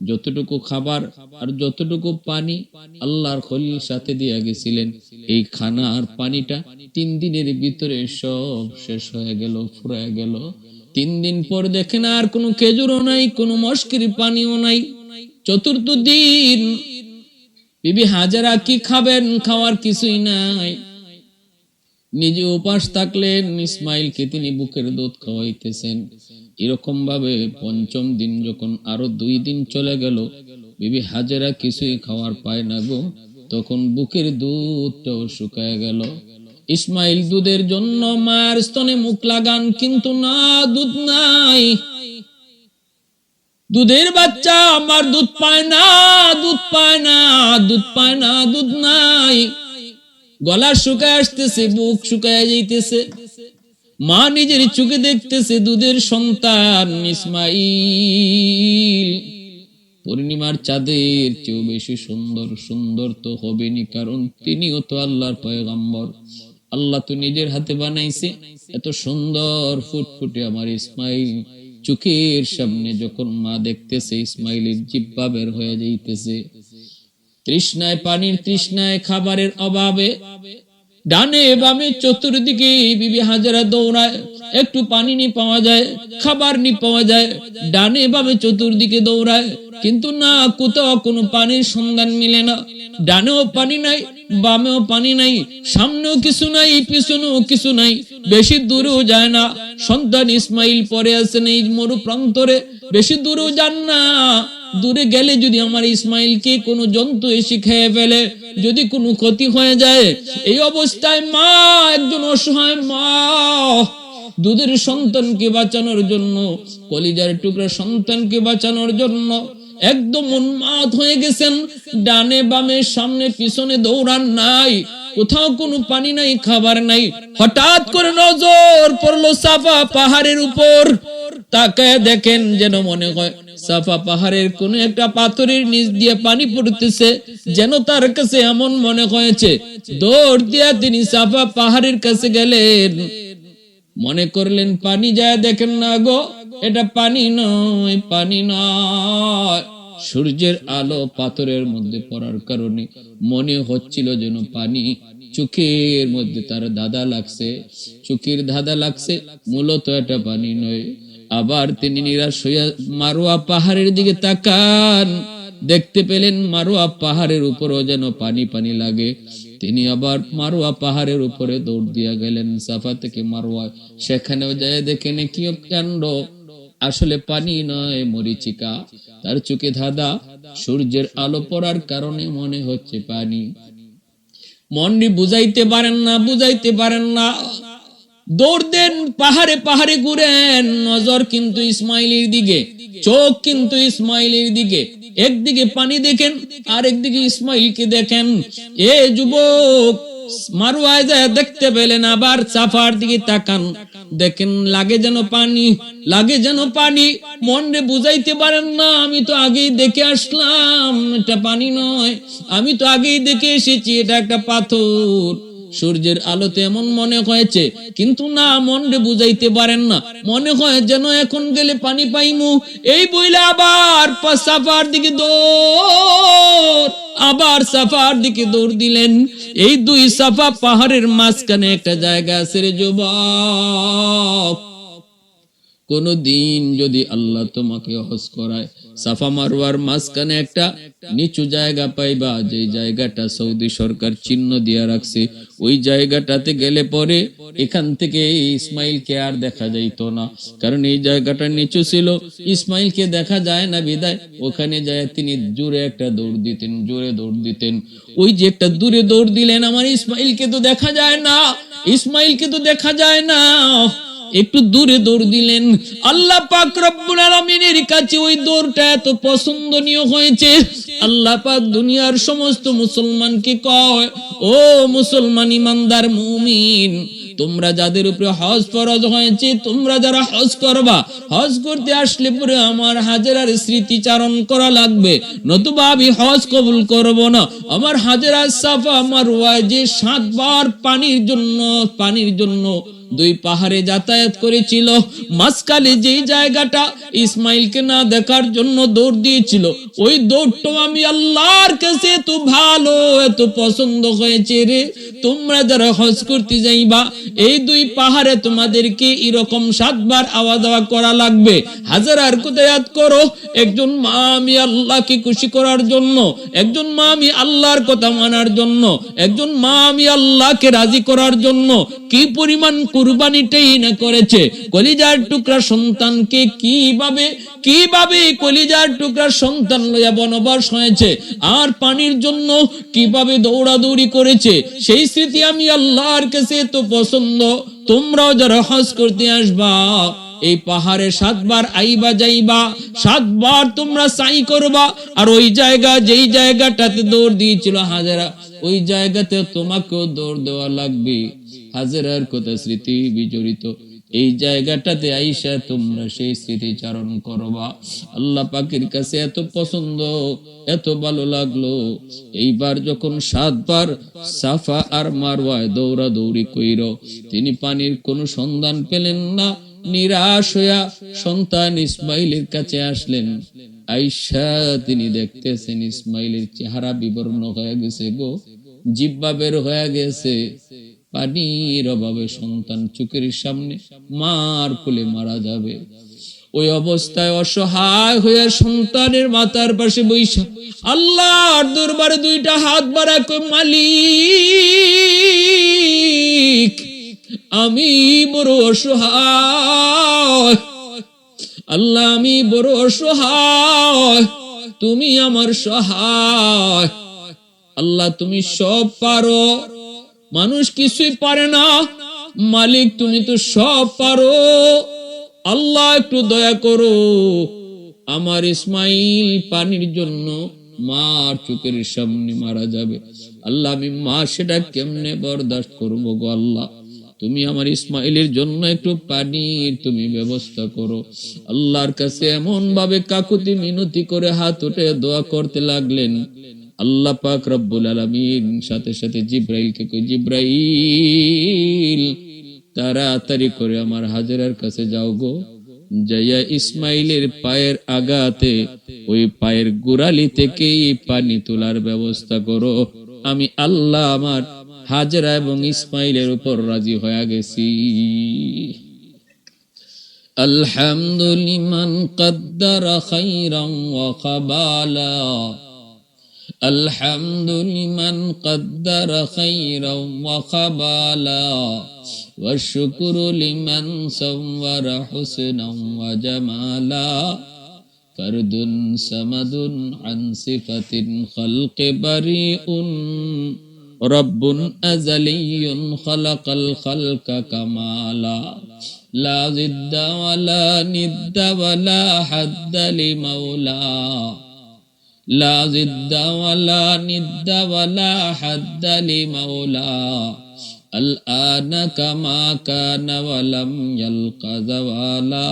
যতটুকু খাবার আর যতটুকু পানি আল্লাহর খলিল সাথে দিয়ে গেছিলেন, এই খানা আর পানিটা 3 দিনের ভিতরে সব শেষ হয়ে গেল, ফুরায় গেল। 3 দিন পর দেখেন আর কোনো খেজুরও নাই, কোনো মশকির পানিও নাই। চতুর্থ দিন বিবি হাজেরা কি খাবেন? খাওয়ার কিছুই নাই। নিজে উপাস থাকলেন, ইসমাইলকে তিনি বুকের দুধ খাওয়াইতেছেন। এরকম ভাবে 5ম দিন যখন আরো 2 দিন চলে গেল, বিবি হাজেরা কিছুই খাওয়ার পায় না গো, তখন বুকের দুধটাও শুকায় গেল। ইসমাইল দুধের জন্য মায়ের স্তনে মুখ লাগান, কিন্তু না, দুধ নাই। দুধের বাচ্চা আমার দুধ পায় না, দুধ পায় না, দুধ পায় না, দুধ নাই। গলা শুকায় আসতেছে, বুক শুকায় যাইতেছে। মা নিজের চোখে দেখতেছে দুধের সন্তান ইসমাইল পূর্ণিমার চাঁদের চেয়েও বেশি সুন্দর। সুন্দর তো হবেনি, কারণ তিনিও তো আল্লাহর পয়গম্বর। আল্লাহ তো নিজের হাতে বানাইছে এত সুন্দর ফুটফুটে আমার ইসমাইল। চোখের সামনে যখন মা দেখতেছে, ইসমাইলের জিহ্বা বের হয়ে যাইতেছে। তৃষ্ণায়, পানির তৃষ্ণায়, খাবারের অভাবে ডানে বামে চতুর্দিকে বিবি হাজেরা দৌড়ায়। একটু পানি নি পাওয়া যায়, খাবার নি পাওয়া যায়, ডানে বামে চতুর্দিকে দৌড়ায়, কিন্তু না, কোথাও কোনো পানির সন্ধান মিলে না। ডানেও পানি নাই, বামেও পানি নাই, সামনেও কিছু নাই, পিছনেও কিছু নাই, বেশি দূরেও যায় না। সন্তান ইসমাইল পরে আছেন এই মরু প্রান্তরে, বেশি দূরেও যান না। দূরে গেলে যদি আমার ইসমাইলকে কোনো জন্তু এসে খেয়ে ফেলে, যদি কোনো ক্ষতি হয়ে যায়, এই অবস্থায় মা, একজন অসহায় মা, দুধের সন্তানকে বাঁচানোর জন্য, কলিজার টুকরা সন্তানকে বাঁচানোর জন্য একদম উন্মাদ হয়ে গেছেন। ডানে বামে সামনে পিছনে দৌড়ান, নাই, কোথাও কোনো পানি নাই, খাবার নাই। হঠাৎ করে নজর পড়লো সাফা পাহাড়ের উপর। তাকায় দেখেন, যেন মনে হয় সাফা পাহাড়ের কোন একটা পাথরের নিচ দিয়ে পানি পড়তেছে, যেন তার কাছে এমন মনে হয়েছে। দৌড় দিয়া তিনি সাফা পাহাড়ের কাছে গেলেন, মনে করলেন পানি, যায় দেখেন না গো, এটা পানি নয়, পানি নয়। সূর্যের আলো পাথরের মধ্যে পড়ার কারণে মনে হচ্ছিল যেন পানি। চোখের মধ্যে তার ধাঁধা লাগছে, চোখের ধাঁধা লাগছে, মূলত এটা পানি নয়। আবার তিনি নিরাশ হইয়া মারোয়া পাহাড়ের দিকে তাকান, দেখতে পেলেন মারোয়া পাহাড়ের উপরও যেন পানি পানি লাগে। তিনি আবার মারোয়া পাহাড়ের উপরে দৌড় দিয়া গেলেন, সাফা থেকে মারোয়া। সেখানেও যায় দেখেন কি কাণ্ড, আসলে পানি নয়, মরিচিকা। তার চোখে ধাঁধা, সূর্যের আলো পড়ার কারণে মনে হচ্ছে পানি। মনটি বুঝাইতে পারেন না, বুঝাইতে পারেন না। দৌড় দেন, পাহাড়ে পাহাড়ে ঘুরেন, নজর কিন্তু ইসমাইলের দিকে, চোখ কিন্তু ইসমাইলের দিকে। একদিকে পানি দেখেন, আর একদিকে ইসমাইলকে দেখেন। এ যুবক, মারোয়ায় যায় দেখতে পেলেন, আবার সাফার দিকে তাকান, দেখেন লাগে যেন পানি, লাগে যেন পানি। মনে বুঝাইতে পারেন না, আমি তো আগেই দেখে আসলাম এটা পানি নয়, আমি তো আগেই দেখে এসেছি এটা একটা পাথর। সূর্যের আলোতে এমন মনে হয়েছে, কিন্তু না, মনে বুঝাইতে পারেন না, মনে হয় যেন এখন গেলে পানি পাইমু। এই বইলে আবার সাফার দিকে দৌড়, আবার সাফার দিকে দৌড় দিলেন। এই 2 সাফা পাহাড়ের মাঝখানে একটা জায়গা আছে রে যুবক। কোনদিন যদি আল্লাহ তোমাকে হজ করায়, সাফা মারওয়ার মাঝখানে একটা নিচু জায়গা পাইবা, যে জায়গাটা সৌদি সরকার চিহ্ন দিয়া রাখছে। ওই জায়গাটাতে গেলে পরে এখান থেকে ইসমাইলকে আর দেখা যাইতো না, কারণ এই জায়গাটা নিচু ছিল, ইসমাইলকে দেখা যায় না বিদায়। ওখানে যায় তিনি জোরে একটা দৌড় দিতেন, জোরে দৌড় দিতেন। ওই যে একটা দূরে দৌড় দিলেন, আমার ইসমাইলকে তো দেখা যায় না, ইসমাইলকে তো দেখা যায় না। একটু দূরে দৌড় দিলেন, আল্লাহ পাক রব্বুল আলামিনের কাছে ওই দৌড়টা এত পছন্দনীয় হয়েছে। আল্লাহ পাক দুনিয়ার সমস্ত মুসলমানকে কয়, ও মুসলমান ইমানদার মুমিন, তোমরা যাদের উপরে হজ ফরজ হয়েছে, তোমরা যারা হজ করবা, হজ করতে আসলে পরে আমার হাজেরার স্মৃতিচারণ করা লাগবে, নতুবা আমি হজ কবুল করব না। আমার হাজেরা সাফা মারওয়া যে 7 বার পানির জন্য দুই পাহাড়ে যাতায়াত করেছিল, মাঝখানে যেই জায়গাটা ইসমাইলকে না দেখার জন্য দৌড় দিয়েছিল, ওই দৌড়টা আমি আল্লাহর কাছে এত ভালো, এত পছন্দ হয়েছে রে। তোমরা যারা হজ করতে যাইবা, এই দুই পাহাড়ে তোমাদেরকে এরকম 7 বার আওয়াজ দেওয়া করা লাগবে। হাজারার কথা ইয়াদ করো, একজন মা আমি আল্লাহকে খুশি করার জন্য, একজন মা আমি আল্লাহর কথা মানার জন্য, একজন মা আমি আল্লাহকে রাজি করার জন্য কি পরিমাণ কুরবানিটাই না করেছে। কলিজার টুকরা সন্তানকে কিভাবে কলিজার টুকরা সন্তান লইয়া বনবাস হয়েছে, আর পানির জন্য কিভাবে দৌড়াদৌড়ি করেছে, সেই স্মৃতি আমি আল্লাহর কাছে তো পছন্দ। তোমরাও যারা হজ করতে আসবা, এই পাহাড়ে 7 বার আইবা যাইবা, 7 বার তোমরা সাই করবা, আর ওই জায়গা যেই জায়গাটাতে দৌড় দিয়েছিল হাজেরা, ওই জায়গাতে তোমাকেও দৌড় দেওয়া লাগবে। হাজেরার কথা স্মৃতি বিজড়িত এই জায়গাটাতে আইসা তোমরা সেই স্মৃতিচারণ করবা। আল্লাহ পাকের কাছে এত পছন্দ, এত ভালো লাগলো। এইবার যখন 7 বার সাফা আর মারওয়ায় দৌড়াদৌড়ি কইর, তিনি পানির কোনো সন্ধান পেলেন না। নিরাশ হইয়া সন্তান ইসমাইলের কাছে আসলেন। আয়েশা তিনি দেখতেছেন ইসমাইলের চেহারা বিবর্ণ হয়ে গেছে গো, জিহ্বা বের হয়ে গেছে, পানির অভাবে সন্তান চোখের সামনে মার কোলে মারা যাবে। ওই অবস্থায় অসহায় হয়ে সন্তানের মাথার পাশে বৈশা আল্লাহর দরবারে 2টা হাত বাড়া কই, মালিক আমি বড় অসহায়, আল্লাহ আমি বড় অসহায়, তুমি আমার সহায়। আল্লাহ তুমি সব পারো, মানুষ কিছুই পারে না, মালিক তুমি তো সব পারো। আল্লাহ একটু দয়া করো, আমার ইসমাইল পানির জন্য মার চোখের সামনে মারা যাবে। আল্লাহ আমি মা সেটা কেমনে বরদাস্ত করবো গো আল্লাহ, তুমি আমার ইসমাইলের জন্য একটু পানির তুমি ব্যবস্থা করো। আল্লাহর কাছে এমন ভাবে কাকুতি মিনতি করে হাত উঠে দোয়া করতে লাগলেন। আল্লাহ পাক রব্বুল আলামিন সাথে সাথে জিব্রাইলকে কই, জিব্রাইল তাড়াতাড়ি করে আমার হাজেরার কাছে যাও গো, যাইয়া ইসমাইলের পায়ের আগাতে ওই পায়ের গোড়ালি থেকে পানি তোলার ব্যবস্থা করো। আমি আল্লাহ আমার হাজেরা এবং ইসমাইলের উপর রাজি হয়ে গেছি। আলহামদুলিমান কদ্দারা খাইরান ওয়া কাবালা, আলহামদুলিমান কদ্দারা খাইরান ওয়া কাবালা, ওয়া শুকরু লিমান সাওয়ারা হুসনান ওয়া জামালা, ফারদুন সামাদুন আন সিফাতিন খালকি বারিউন, রব্বুন আযালিয়্যুন খালাকাল খালকা কামালা, লা জিদ্দা ওয়ালা নিদ্দা ওয়ালা হাদ্দা লিমাওলা, লা জিদ্দা ওয়ালা নিদ্দা ওয়ালা হাদ্দা লিমাওলা, আল আনা কামা কানা ওয়ালাম ইয়ালকা যাওয়ালা,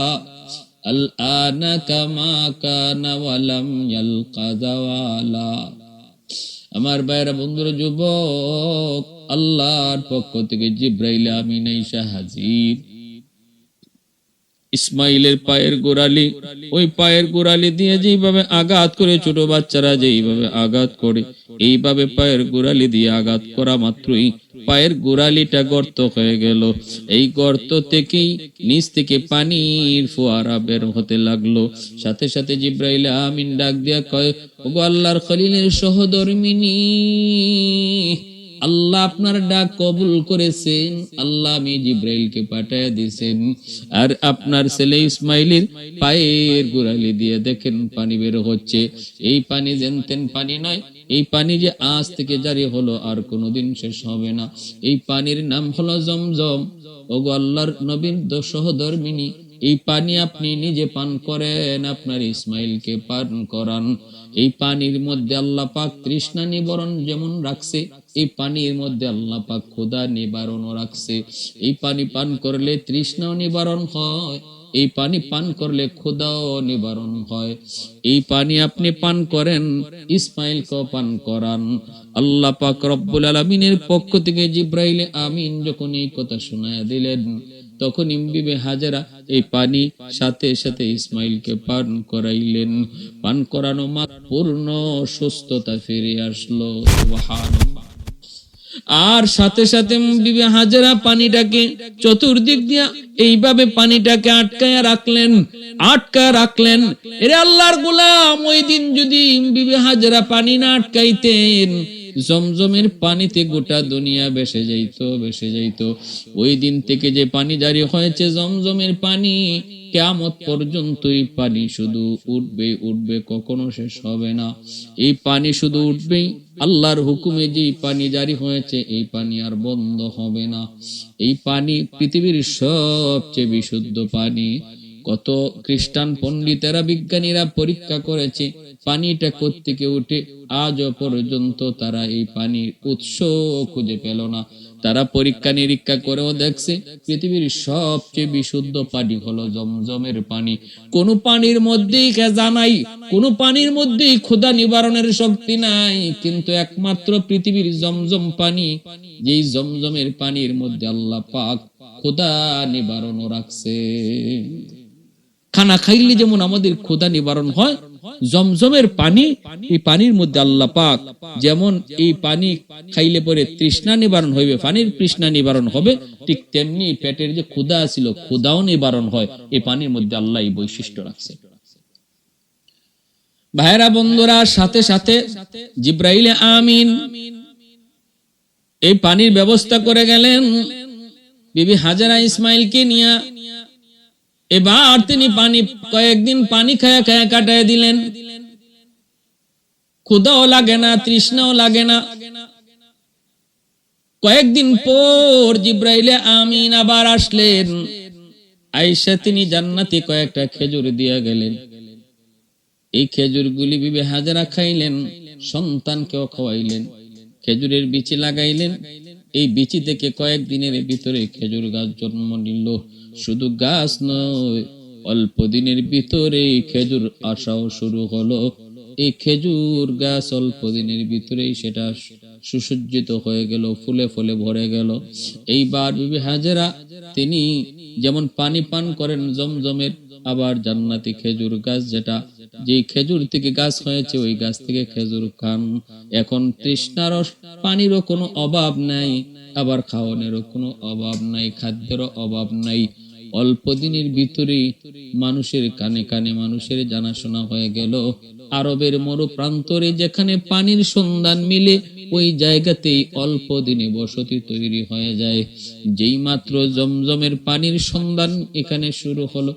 আল আনা কামা কানা ওয়ালাম ইয়ালকা যাওয়ালা। আমার ভাইরা বন্ধুরা যুবক, আল্লাহর পক্ষ থেকে জিব্রাইল আমিন আইসা হাজির। ইসমাইলের পায়ের গোড়ালি, ওই পায়ের গোড়ালি দিয়ে যেইভাবে আঘাত করে ছোট বাচ্চারা যেইভাবে আঘাত করে, এইভাবে পায়ের গোড়ালি দিয়ে আঘাত করা মাত্রই পায়ের গোড়ালিটা গর্ত হয়ে গেল। এই গর্ত থেকেই নিচ থেকে পানির ফোয়ারা বের হতে লাগলো। সাথে সাথে জিব্রাইল আমিন ডাক দিয়া কয়, ওগো আল্লাহর খলিলের সহধর্মিনী, আল্লাহ আপনার ডাক কবুল করেছেন। আল্লাহ আমি জিব্রাইলকে পাঠায় দিয়েছেন, আর আপনার ছেলে ইসমাইলের পায়ের গোড়ালি দিয়ে দেখেন পানি বের হচ্ছে। এই পানি জেনতেন পানি নয়, এই পানি যে আজ থেকে জারি হলো আর কোনোদিন শেষ হবে না। এই পানির নাম হলো জমজম। ওগো আল্লাহর নবীর সহধর্মিনী, এই পানি আপনি নিজে পান করেন, আপনার ইসমাইলকে পান করান। এই পানির মধ্যে আল্লাহ পাক তৃষ্ণা নিবারণ যেমন রাখছে, এই পানির মধ্যে আল্লাহ পাক ক্ষুধা নিবারণও রাখছে। এই পানি পান করলে তৃষ্ণাও নিবারণ হয়, এই পানি পান করলে ক্ষুধাও নিবারণ হয়। এই পানি আপনি পান করেন, ইসমাইলকেও পান করান। আল্লাহ পাক রব্বুল আলামিনের পক্ষ থেকে জিব্রাইল আমিন যখন এই কথা শোনায়া দিলেন, তখন বিবি হাজেরা এই পানি সাথে সাথে ইসমাইলকে পান করাইলেন। পান করানো মাত্র পূর্ণ সুস্থতা ফিরে আসলো। সুবহানাল্লাহ। আর সাথে সাথে বিবি হাজেরা পানিটাকে চতুর্দিক দিয়া এইভাবে পানিটাকে আটকায় রাখলেন। এরে আল্লাহর গোলাম, ওই দিন যদি বিবি হাজেরা পানি না আটকাইতেন, জমজমের পানিতে গোটা দুনিয়া ভেসে যাইত। ওই দিন থেকে যে পানি জারি হয়েছে জমজমের পানি, কিয়ামত পর্যন্ত এই পানি শুধু উঠবে, কখনো শেষ হবে না। এই পানি শুধু উঠবেই, আল্লাহর হুকুমে যে পানি জারি হয়েছে এই পানি আর বন্ধ হবে না। এই পানি পৃথিবীর সবচেয়ে বিশুদ্ধ পানি। কত খ্রিস্টান পণ্ডিতেরা, বিজ্ঞানীরা পরীক্ষা করেছে পানিটা কোত্থেকে উঠে, আজও পর্যন্ত তারা এই পানির উৎস খুঁজে পেল না। তারা পরীক্ষা নিরীক্ষা করেও দেখছে পৃথিবীর সবচেয়ে বিশুদ্ধ পানি হলো জমজমের পানি। কোন পানির মধ্যেই খেজা নাই, কোন পানির মধ্যেই ক্ষুধা নিবারণের শক্তি নাই, কিন্তু একমাত্র পৃথিবীর জমজম পানি, যেই জমজমের পানির মধ্যে আল্লাহ পাক ক্ষুধা নিবারণও রাখছে। খানা খাইলে যেমন আমাদের ক্ষুধা নিবারণ হয়, জমজমের পানি, এই পানির মধ্যে আল্লাহ পাক যেমন এই পানি খাইলে পরে তৃষ্ণা নিবারণ হইবে, পানির তৃষ্ণা নিবারণ হবে, ঠিক তেমনি পেটের যে ক্ষুধা ছিল ক্ষুধাও নিবারণ হয়। এই পানির মধ্যে আল্লাহ এই বৈশিষ্ট্য রাখছে। ভাইরা বন্ধুরা, সাথে সাথে জিব্রাইল আমিন এই পানির ব্যবস্থা করে গেলেন বিবি হাজেরা ইসমাইলকে নিয়ে। এবার তিনি পানি কয়েকদিন পানি খায়া কাটায় দিলেন, ক্ষুধাও লাগে না, তৃষ্ণাও লাগে না। কয়েকদিন পর জিব্রাইল আমিন আবার আসলেন, আয়েশা তিনি জান্নাতি কয়েকটা খেজুর দিয়ে গেলেন। এই খেজুরগুলি বিবি হাজেরা খাইলেন, সন্তানকেও খাওয়াইলেন, খেজুরের বিচি লাগাইলেন। এই বিচি থেকে কয়েকদিনের ভিতরে খেজুর গাছ জন্ম নিল। শুধু গাছ নয়, অল্প দিনের ভিতরে খেজুর আসাও শুরু হলো। এই খেজুর গাছ অল্প দিনের ভিতরেই সেটা সুসজ্জিত হয়ে গেল, ফুলে ফুলে ভরে গেল। এইবার বিবি হাজেরা তিনি যেমন পানি পান করেন জমজমের, আবার জান্নাতি খেজুর গাছ, যেটা যে খেজুর থেকে গাছ হয়েছে ওই গাছ থেকে খেজুর খান। এখন তৃষ্ণার পানিরও কোনো অভাব নাই, আবার খাওয়ানোরও কোনো অভাব নাই, খাদ্যেরও অভাব নাই। অল্প দিনের ভিতরে মানুষের কানে কানে মানুষের জানাশোনা হয়ে গেল। আরবের মরু প্রান্তরে যেখানে পানির সন্ধান মিলে, ওই জায়গাতেই অল্প দিনে বসতি তৈরি হয়ে যায়। যেই মাত্র জমজমের পানির সন্ধান এখানে শুরু হলো,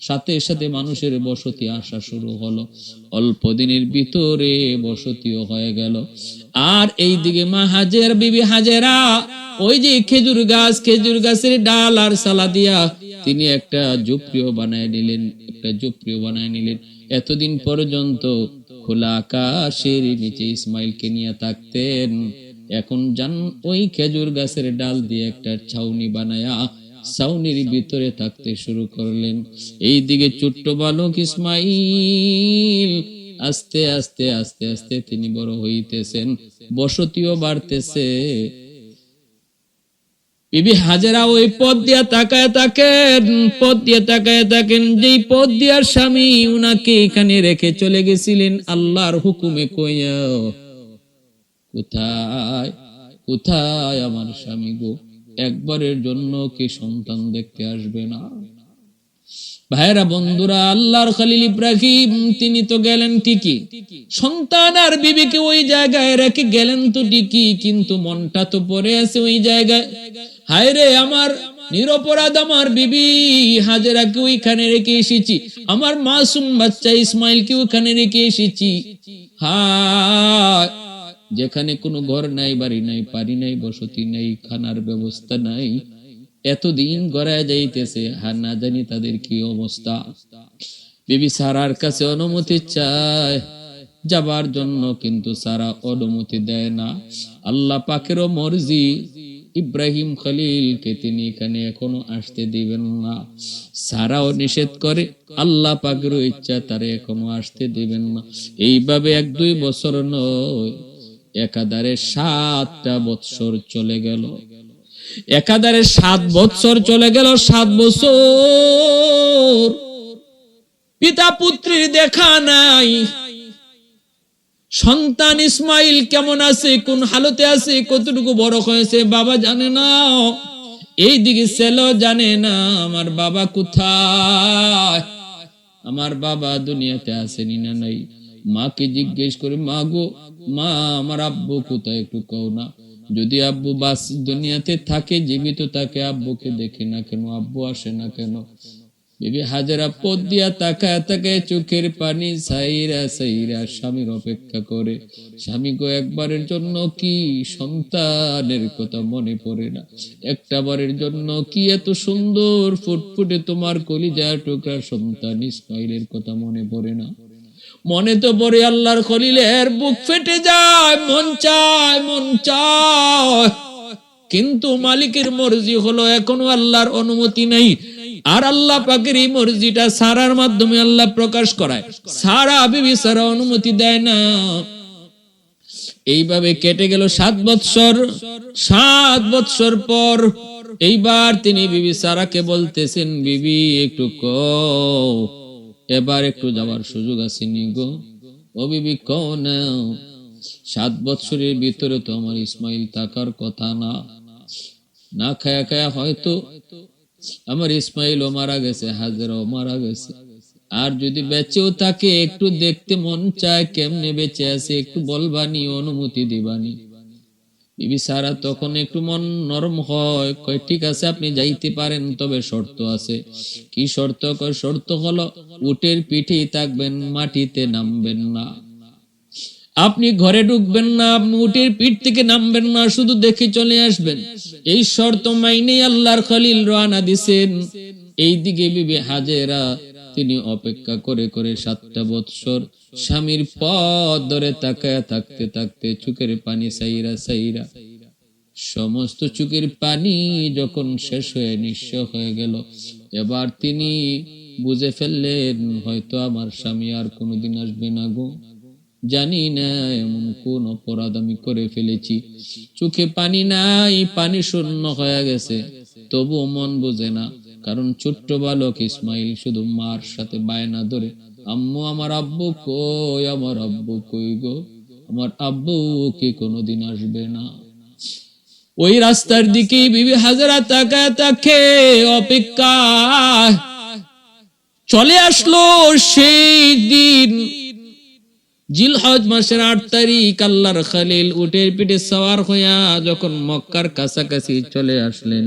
সাথে সাথে মানুষের বসতি আসা শুরু হলো। অল্প দিনের ভিতরে বসতিও হয়ে গেল। আর এই দিকে মা হাজের বিবি হাজেরা ওই যে খেজুর গাছের ডাল আর সালা দিয়া তিনি একটা ঝুপড়িও বানায় নিলেন। এতদিন পর্যন্ত খোলা আকাশের নিচে ইসমাইলকে নিয়ে থাকতেন, এখন যান ওই খেজুর গাছের ডাল দিয়ে একটা ছাউনি বানায়া ছাউনির ভিতরে থাকতে শুরু করলেন। এই দিকে ছোট্ট বালক ইসমাইল আস্তে আস্তে আস্তে আস্তে তিনি বড় হইতেছেন, বসতিও বাড়তেছে। বিবি হাজেরা ওই পথ দিয়ে তাকায় থাকেন, যেই পথ দিয়ার স্বামী উনাকে এখানে রেখে চলে গেছিলেন আল্লাহর হুকুমে কইয়া, কোথায় আমার স্বামী গো, একবারের জন্য কি সন্তান দেখতে আসবে না? ভাইরা বন্ধুরা, আল্লাহর খলিল ইব্রাহিম তিনি তো গেলেন ঠিকই, সন্তান আর বিবিকে ওই জায়গায় রেখে গেলেন তো ঠিকই, কিন্তু মনটা তো পড়ে আছে ওই জায়গায়। হায় রে, আমার নিরপরাধ আমার বিবি হাজেরাকে ওইখানে রেখে এসেছি, আমার মাসুম বাচ্চা ইসমাইলকে ওইখানে রেখে এসেছি। হায়, যেখানে কোনো ঘর নাই, বাড়ি নাই, পানি নাই, বসতি নাই, খানার ব্যবস্থা নাই, এতদিন গড়ায় যাইতেছে, আর না জানি তাদের কি অবস্থা। বিবি সারার কাছে অনুমতি চায় যাবার জন্য, কিন্তু সারা অনুমতি দেয় না। আল্লাহ পাকেরও মর্জি, ইব্রাহিম খলিলকে তিনি এখানে এখনো আসতে দিবেন না। সারাও নিষেধ করে, আল্লাহ পাকেরও ইচ্ছা তারে এখনো আসতে দিবেন না। এইভাবে 1-2 বছর নয়, একাধারে 7টা বৎসর চলে গেল। একাধারে 7 বৎসর চলে গেল। 7 বছর পিতা পুত্রীর দেখা নাই। সন্তান ইসমাইল কেমন আছে, কোন হালতে আছে, কতটুকু বড় হয়েছে বাবা জানে না, এইদিকে ছেলে জানে না আমার বাবা কোথায়, আমার বাবা দুনিয়াতে আসেনি না নাই। মাকে জিজ্ঞেস করে, মা গো মা, আমার আব্বু কোথায়, একটু কও না। যদি আব্বু বাস দুনিয়াতে থাকে, জীবিত থাকে, আব্বুকে দেখে না কেন, আব্বু আসে না কেন? বিবি হাজেরা পথ দিয়া তাকায় তাকায় চোখের পানি সাইরা সাইরা স্বামীর অপেক্ষা করে। স্বামী গো, একবারের জন্য কি সন্তানের কথা মনে পড়ে না? একটা বারের জন্য কি এত সুন্দর ফুটফুটে তোমার কলিজা টুকরা সন্তান ইসমাইলের কথা মনে পড়ে না? মনে তো পড়ে, আল্লাহর খলিলের বুক ফেটে যায়, মন চায়, মন চায়, কিন্তু মালিকের মর্জি হলো, এখনো আল্লাহর অনুমতি নেই। আর আল্লাহ পাকের এই মর্জিটা সারার মাধ্যমে আল্লাহ প্রকাশ করায়। সারা বিবি সারা অনুমতি দেয় না। এইভাবে কেটে গেল 7 বৎসর। 7 বৎসর পর এইবার তিনি বিবি সারাকে বলতেছেন, বিবি একটু কও, এবার একটু যাওয়ার সুযোগ আসেনি গো। ও বিবি কও না, 7 বৎসরের ভিতরে তো আমার ইসমাইল থাকার কথা না। না খায়া খায়া হয়তো আমার ইসমাইলও মারা গেছে, হাজেরাও মারা গেছে। আর যদি বেঁচেও থাকে, একটু দেখতে মন চায় কেমনে বেঁচে আছে, একটু বলবানি, অনুমতি দিবানি। বিবি সারা তখন একটু মন নরম হয়, কয় ঠিক আছে আপনি যাইতে পারেন, তবে শর্ত আছে। কি শর্ত? কয় শর্ত হলো উটের পিঠেই থাকবেন, মাটিতে নামবেন না। আপনি ঘরে ঢুকবেন না, আপনি উটের পিঠ থেকে নামবেন না, শুধু দেখে চলে আসবেন। এই শর্ত মাইনে আল্লাহর খলিল রওনা দিছেন। এইদিকে বিবি হাজেরা তিনি অপেক্ষা করে করে 7টা বৎসর স্বামীর পথ ধরে তাকায় থাকতে থাকতে চোখের পানি সাইরা সাইরা সমস্ত চোখের পানি যখন শেষ হয়ে নিঃস্ব হয়ে গেল, এবার তিনি বুঝে ফেললেন, হয়তো আমার স্বামী আর কোনোদিন আসবে না গো। জানি না এমন কোন অপরাধ আমি করে ফেলেছি। চোখে পানি নাই, পানি শূন্য হয়ে গেছে, তবুও মন বোঝে না। কারণ ছোট্ট বালক ইসমাইল শুধু মার সাথে বায়না ধরে, আম্মু আমার আব্বু কই, আমার আব্বু কই গো, আমার আব্বু কি কোনোদিন আসবে না? ওই রাস্তার দিকে বিবি হাজেরা তাকায় থাকে, অপেক্ষা। চলে আসলো সেই দিন, জিলহজ মাসের 8 তারিখ। আল্লাহর খলিল উটের পিঠে সওয়ার হইয়া যখন মক্কার কাছাকাছি চলে আসলেন,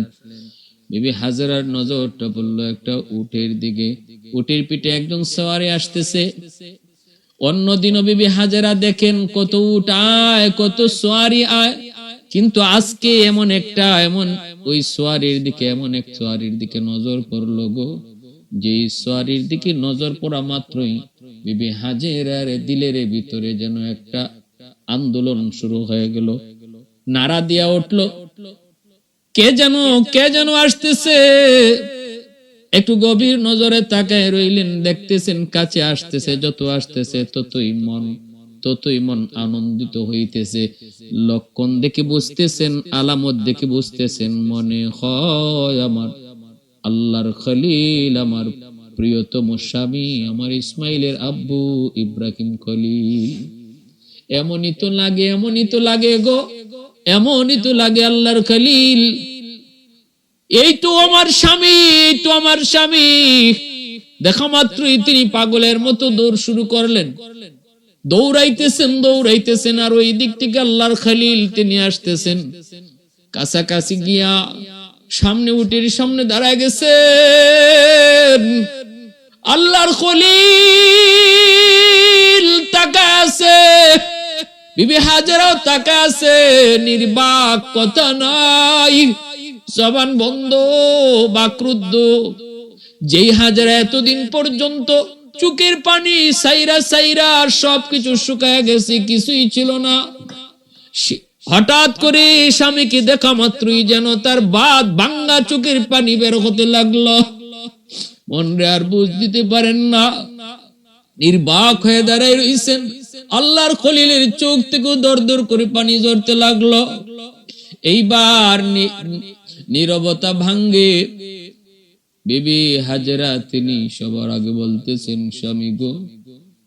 বিবি হাজেরার নজরটা পড়ল একটা উটের দিকে। উটের পিঠে একজন সওয়ারি আসতেছে। অন্যদিনও বিবি হাজেরা দেখেন কত উট আয়, কত সওয়ারি আয়, কিন্তু আজকে এমন ওই সওয়ারির দিকে, এমন এক সওয়ারির দিকে নজর পড়লো গো, যে সওয়ারির দিকে নজর পড়া মাত্রই বিবি হাজেরার দিলের ভিতরে যেন একটা আন্দোলন শুরু হয়ে গেল। নারা দিয়া উঠলো, কে যেন আসতেছে। একটু গভীর নজরে তাকায় রইলেন, দেখতেছেন কাছে আসতেছে। যত আসতেছে ততই মন আনন্দিত হইতেছে। লক্ষণ দেখে বুঝতেছেন, আলামত দেখে বুঝতেছেন, মনে হয় আমার আল্লাহর খলিল, আমার প্রিয়তম স্বামী, আমার ইসমাইলের আব্বু ইব্রাহিম খলিল। এমনই তো লাগে গো, এমনই তো লাগে আল্লাহর খলিল। এই তো আমার স্বামী, এই তো আমার স্বামী। দেখা মাত্রই তিনি পাগলের মতো দৌড় শুরু করলেন। দৌড়াইতেছেন, আর ওই দিক থেকে আল্লাহর খলিল তিনি আসতেছেন। কাছাকাছি গিয়া সামনে উটের সামনে দাঁড়ায় গেছেন। আল্লাহর খলিল তাকায় আছে, বিবি হাজেরাও তাকায় আছে, নির্বাক, কথা নাই। জবান বন্ধ, বাকরুদ্ধ। যেই হাজেরা এতদিন পর্যন্ত চোখের পানি সাইরা সাইরা সবকিছু শুকায় গেছে, কিছুই ছিল না, হঠাৎ করে স্বামীকে দেখা মাত্রই যেন তার বাদ ভাঙ্গা চোখের পানি বের হতে লাগলো। মনরে আর বুঝ দিতে পারেন না, নির্বাক হয়ে দাঁড়ায় রইছেন। আল্লাহর খলিলের চোখ থেকে দর দর করে পানি ঝরতে লাগলো। এইবার নীরবতা ভাঙ্গে বিবি হাজেরা, তিনি সবার আগে বলতেছেন, স্বামী গো,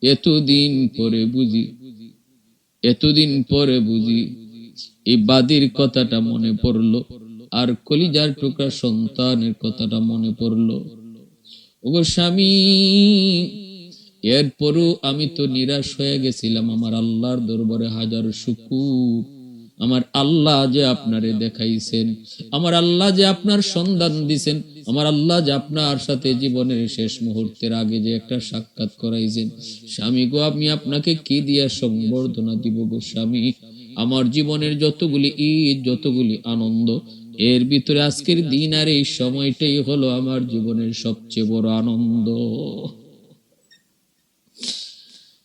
এতদিন পরে বুঝি এই বাদির কথাটা মনে পড়লো, আর কলিজার টুকরা সন্তানের কথাটা মনে পড়লো। ওগো স্বামী, এরপরও আমি তো নিরাশ হয়ে গেছিলাম। আমার আল্লাহর দরবারে হাজার শুকর, আমার আল্লাহ যে আপনারে দেখাইছেন, আমার আল্লাহ যে আপনার সন্ধান দিছেন, আমার আল্লাহ যে আপনার সাথে জীবনের শেষ মুহূর্তের আগে যে একটা সাক্ষাৎ করাইছেন। স্বামী গো, আমি আপনাকে কি দিয়া সংবর্ধনা দিব গো স্বামী? আমার জীবনের যতগুলি ঈদ, যতগুলি আনন্দ, এর ভিতরে আজকের দিন আর এই সময়টাই হলো আমার জীবনের সবচেয়ে বড় আনন্দ।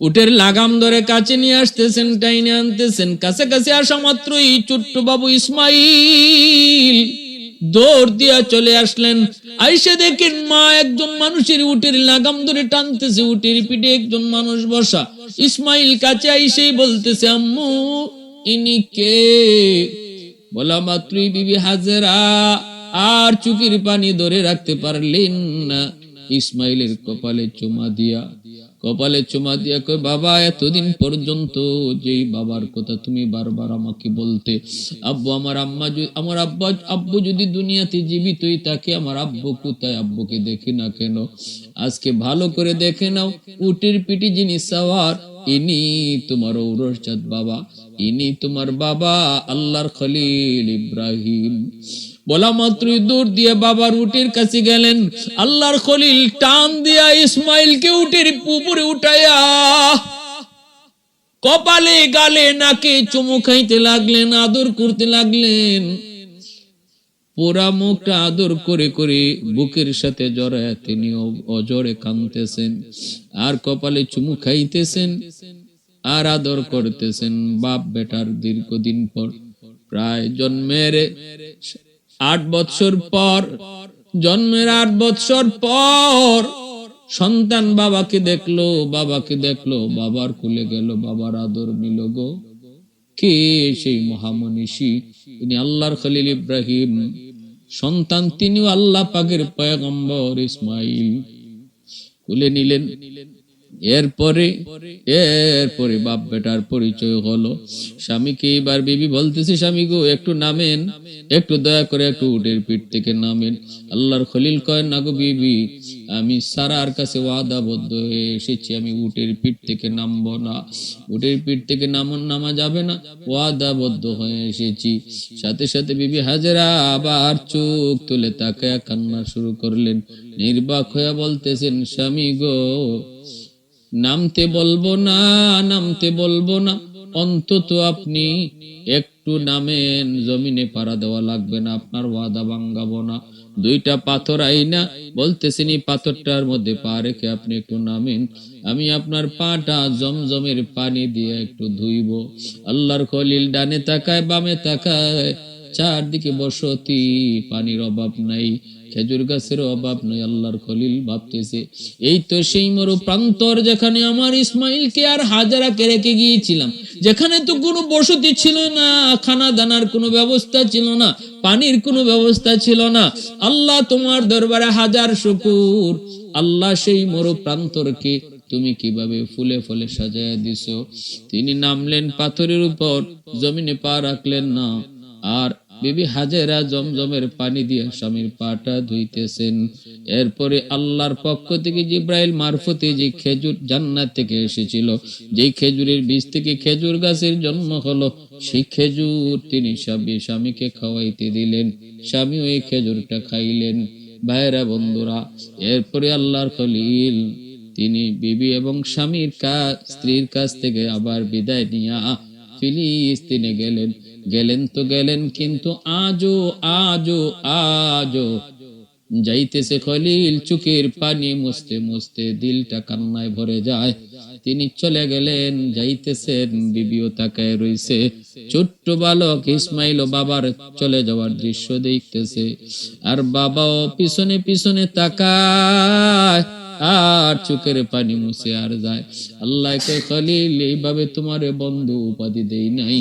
উটের লাগাম ধরে কাছে নিয়ে আসতেছেন, টাইনে আনতেছেন। কাছাকাছি আসা মাত্রই ছোট্ট বাবু ইসমাইল দৌড় দিয়া চলে আসলেন। আইসে দেখেন মা একজন মানুষের উটের লাগাম ধরে টানতেছে, উটের পিঠে একজন মানুষ বসা। ইসমাইল কাছে আইসেই বলতেছে, আম্মু ইনি কে? বলা মাত্রই বিবি হাজেরা আর চোখের পানি ধরে রাখতে পারলেন না। ইসমাইলের কপালে চুমা দিয়া কই, বাবা, এতদিন পর্যন্ত যেই বাবার কথা তুমি বারবার আমাকে বলতে, আব্বু, আমার আব্বু যদি দুনিয়াতে জীবিতই থাকে, আমার আব্বু কোথায়? আব্বুকে দেখি না কেন? আজকে ভালো করে দেখে নাও, উটের পিঠে যিনি সাওয়ার, ইনি তোমার ঔরসজাত বাবা, ইনি তোমার বাবা আল্লাহর খলিল ইব্রাহিম। বলা মাত্রই দূর দিয়ে বাবার উটের কাছে গেলেন। আল্লাহর খলিল টান দিয়া ইসমাইলকে উটের উপরে উঠাইয়া কপালে, গালে, নাকে চুমু খাইতে লাগলেন, আদর করতে লাগলেন। পুরা মুখটা আদর করে করে বুকের সাথে জড়ায় তিনি অজরে কাঁদতেছেন, আর কপালে চুমু খাইতেছেন, আর আদর করতেছেন। বাপ বেটার দীর্ঘদিন পর, প্রায় জন্মের 8 বছর পর, জন্মের 8 বছর পর সন্তান বাবাকে দেখলো, বাবার কোলে গেল, বাবার আদর নিল গো। কে সেই মহামনীষী? তিনি আল্লাহর খলিল ইব্রাহিম সন্তান, তিনিও আল্লাহ পাকের পয়গম্বর ইসমাইল কোলে নিলেন। এরপরে বাপ বেটার পরিচয় হলো। স্বামীকে এবার বিবি বলতেছে, স্বামী গো, একটু নামেন, একটু দয়া করে একটু উটের পিঠ থেকে নামেন। আল্লাহর খলিল কয়, না গো বিবি, আমি সারার কাছে ওয়াদাবদ্ধ হয়ে এসেছি, আমি উটের পিঠ থেকে নামবো না, উটের পিঠ থেকে নামা যাবে না, ওয়াদাবদ্ধ হয়ে এসেছি। সাথে সাথে বিবি হাজেরা আবার চোখ তুলে তাকায়া কান্না শুরু করলেন। নির্বাক হয়ে বলতেছেন, স্বামী গো, নামতে বলবো না, অন্তত আপনি একটু নামেন, জমিনে পাড়া দেওয়া লাগবে না, আপনার ওয়াদা ভাঙাবো না। 2টা পাথর আইনা বলতেছেন, এই পাথরটার মধ্যে পা রেখে আপনি একটু নামেন, আমি আপনার পাটা জমজমের পানি দিয়ে একটু ধুইব। আল্লাহর খলিল ডানে তাকায়, বামে তাকায়, চারদিকে বসতি, পানির অভাব নাই, খেজুর গাছের অভাব নাই। আল্লাহর খলিল ভাবতেছে, এই তো সেই মরু প্রান্তর, যেখানে আমার ইসমাইলকে আর হাজেরাকে রেখে গিয়েছিলাম, যেখানে তো কোনো বসতি ছিল না, খানা দানার কোনো ব্যবস্থা ছিল না, পানির কোনো ব্যবস্থা ছিল না। আল্লাহ, তোমার দরবারে হাজার শুকর। আল্লাহ, সেই মরু প্রান্তরকে তুমি কিভাবে ফুলে ফলে সাজায় দিছো। তিনি নামলেন পাথরের উপর, জমিনে পা রাখলেন না, আর বিবি হাজেরা জমজমের পানি দিয়ে স্বামীর পাটা ধুইতেছেন। এরপরে আল্লাহর পক্ষ থেকে জিব্রাইল মারফতে যে খেজুর জান্নাত থেকে এসেছিল, যেই খেজুরের বীজ থেকে খেজুর গাছের জন্ম হলো, সেই খেজুর তিনি স্বামীকে খাওয়াইতে দিলেন। স্বামী ওই খেজুরটা খাইলেন। ভাইরা, বন্ধুরা, এরপরে আল্লাহর খলিল তিনি বিবি এবং স্ত্রীর কাছ থেকে আবার বিদায় নিয়া ফিলিস্তিনে গেলেন। গেলেন তো গেলেন, কিন্তু আজও আজও আজও যাইতেছে খলিল চোখের পানি মুছতে মুছতে দিলটা কান্নায় ভরে যায়। তিনি চলে গেলেন, যাইতেছেন, বিবিও তাকায় রইছে। ছোট্ট বালক ইসমাইল ও বাবার চলে যাওয়ার দৃশ্য দেখতেছে, আর বাবাও পিছনে পিছনে তাকায় আর চোখের পানি মুছে আর যায়। আল্লাহ কয়, খলিল, এইভাবে তোমারে বন্ধু উপাধি দেই নাই,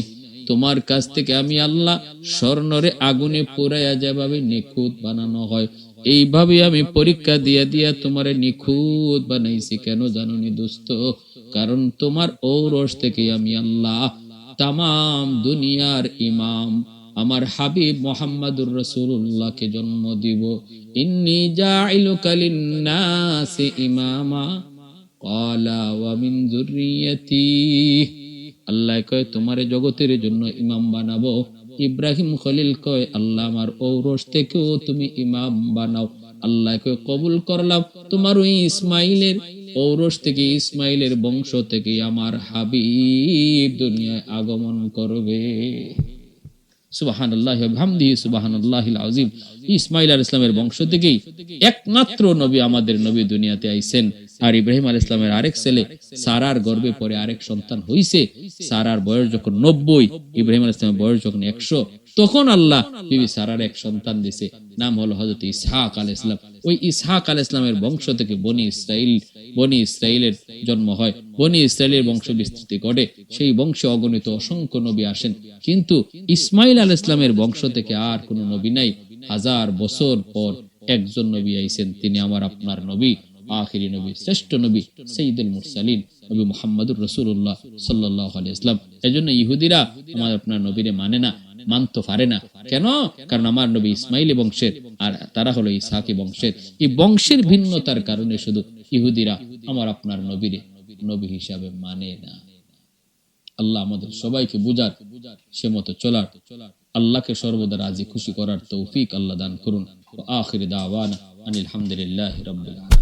তোমার কাছ থেকে আমি আল্লাহ স্বর্ণরে আগুনে পোড়াইয়া যেভাবে নিখুঁত বানানো হয়, এইভাবে আমি পরীক্ষা দিয়া দিয়া তোমারে নিখুঁত বানাইছি। কেন জানোনি দোস্ত? কারণ তোমার ঔরস থেকে আমি আল্লাহ তামাম দুনিয়ার ইমাম আমার হাবিব মুহাম্মাদুর রাসূলুল্লাহকে জন্ম দিব। ইন্নী জাইলুকা লিন্নাসি ইমামা ক্বালা ওয়া মিন যুররিয়াতি। আল্লাহ কয়, তোমারে জগতের জন্য ইমাম বানাবো। ইব্রাহিম খলিল কয়, আল্লাহ আমার ঔরস থেকেও তুমি ইমাম বানাও। আল্লাহ কয়, কবুল করলাম। তোমার ওই ইসমাইলের ঔরস থেকে, ইসমাইলের বংশ থেকে আমার হাবিব দুনিয়ায় আগমন করবে। সুবহানাল্লাহি ওয়া বিহামদিহি সুবহানাল্লাহিল আযীম। ইসমাইল আলাইহিস সালামের বংশ থেকেই একমাত্র নবী, আমাদের নবী দুনিয়াতে আইছেন। আর ইব্রাহিম আলাইহিস সালামের আরেক ছেলে সারার গর্ভে পরে আরেক সন্তান হইছে। সারার বয়স যখন 90, ইব্রাহিম আলাইহিস সালামের বয়স যখন 100, তখন আল্লাহ বিবি সারার এক সন্তান দিয়েছে, নাম হলো হযরত ইসহাক আলাইহিস সালাম। ওই ইসহাক আলাইহিস সালামের বংশ থেকে বনি ইসরাইলের জন্ম হয়। বনি ইসরাইলের বংশ বিস্তৃতি ঘটে, সেই বংশে অগণিত অসংখ্য নবী আসেন। কিন্তু ইসমাইল আলাইহিস সালামের বংশ থেকে আর কোনো নবী নাই। 1000 বছর পর একজন নবী আইছেন, তিনি আমার আপনার নবী, আখিরি নবী, শ্রেষ্ঠ নবী, সাইয়্যিদুল মুরসালিন, নবী মুহাম্মদুর রাসূলুল্লাহ সাল্লাল্লাহু আলাইহি ওয়াসাল্লাম। এজন্য ইহুদিরা আমার আপনার নবীরে মানে না, মানতে পারে না। কেন? কারণ আমার নবী ইসমাইলি বংশের, আর তারা হলো ইসহাকি বংশের। এই বংশের ভিন্নতার কারণে শুধু ইহুদিরা আমার আপনার নবীরে নবী হিসাবে মানে না। আল্লাহ আমাদের সবাইকে বুঝার, সে মতো চলার, আল্লাহকে সর্বদা রাজি খুশি করার তৌফিক আল্লাহ দান করুন। আখির দাওয়ানা আনিল হামদুলিল্লাহি রাব্বিল আলামিন।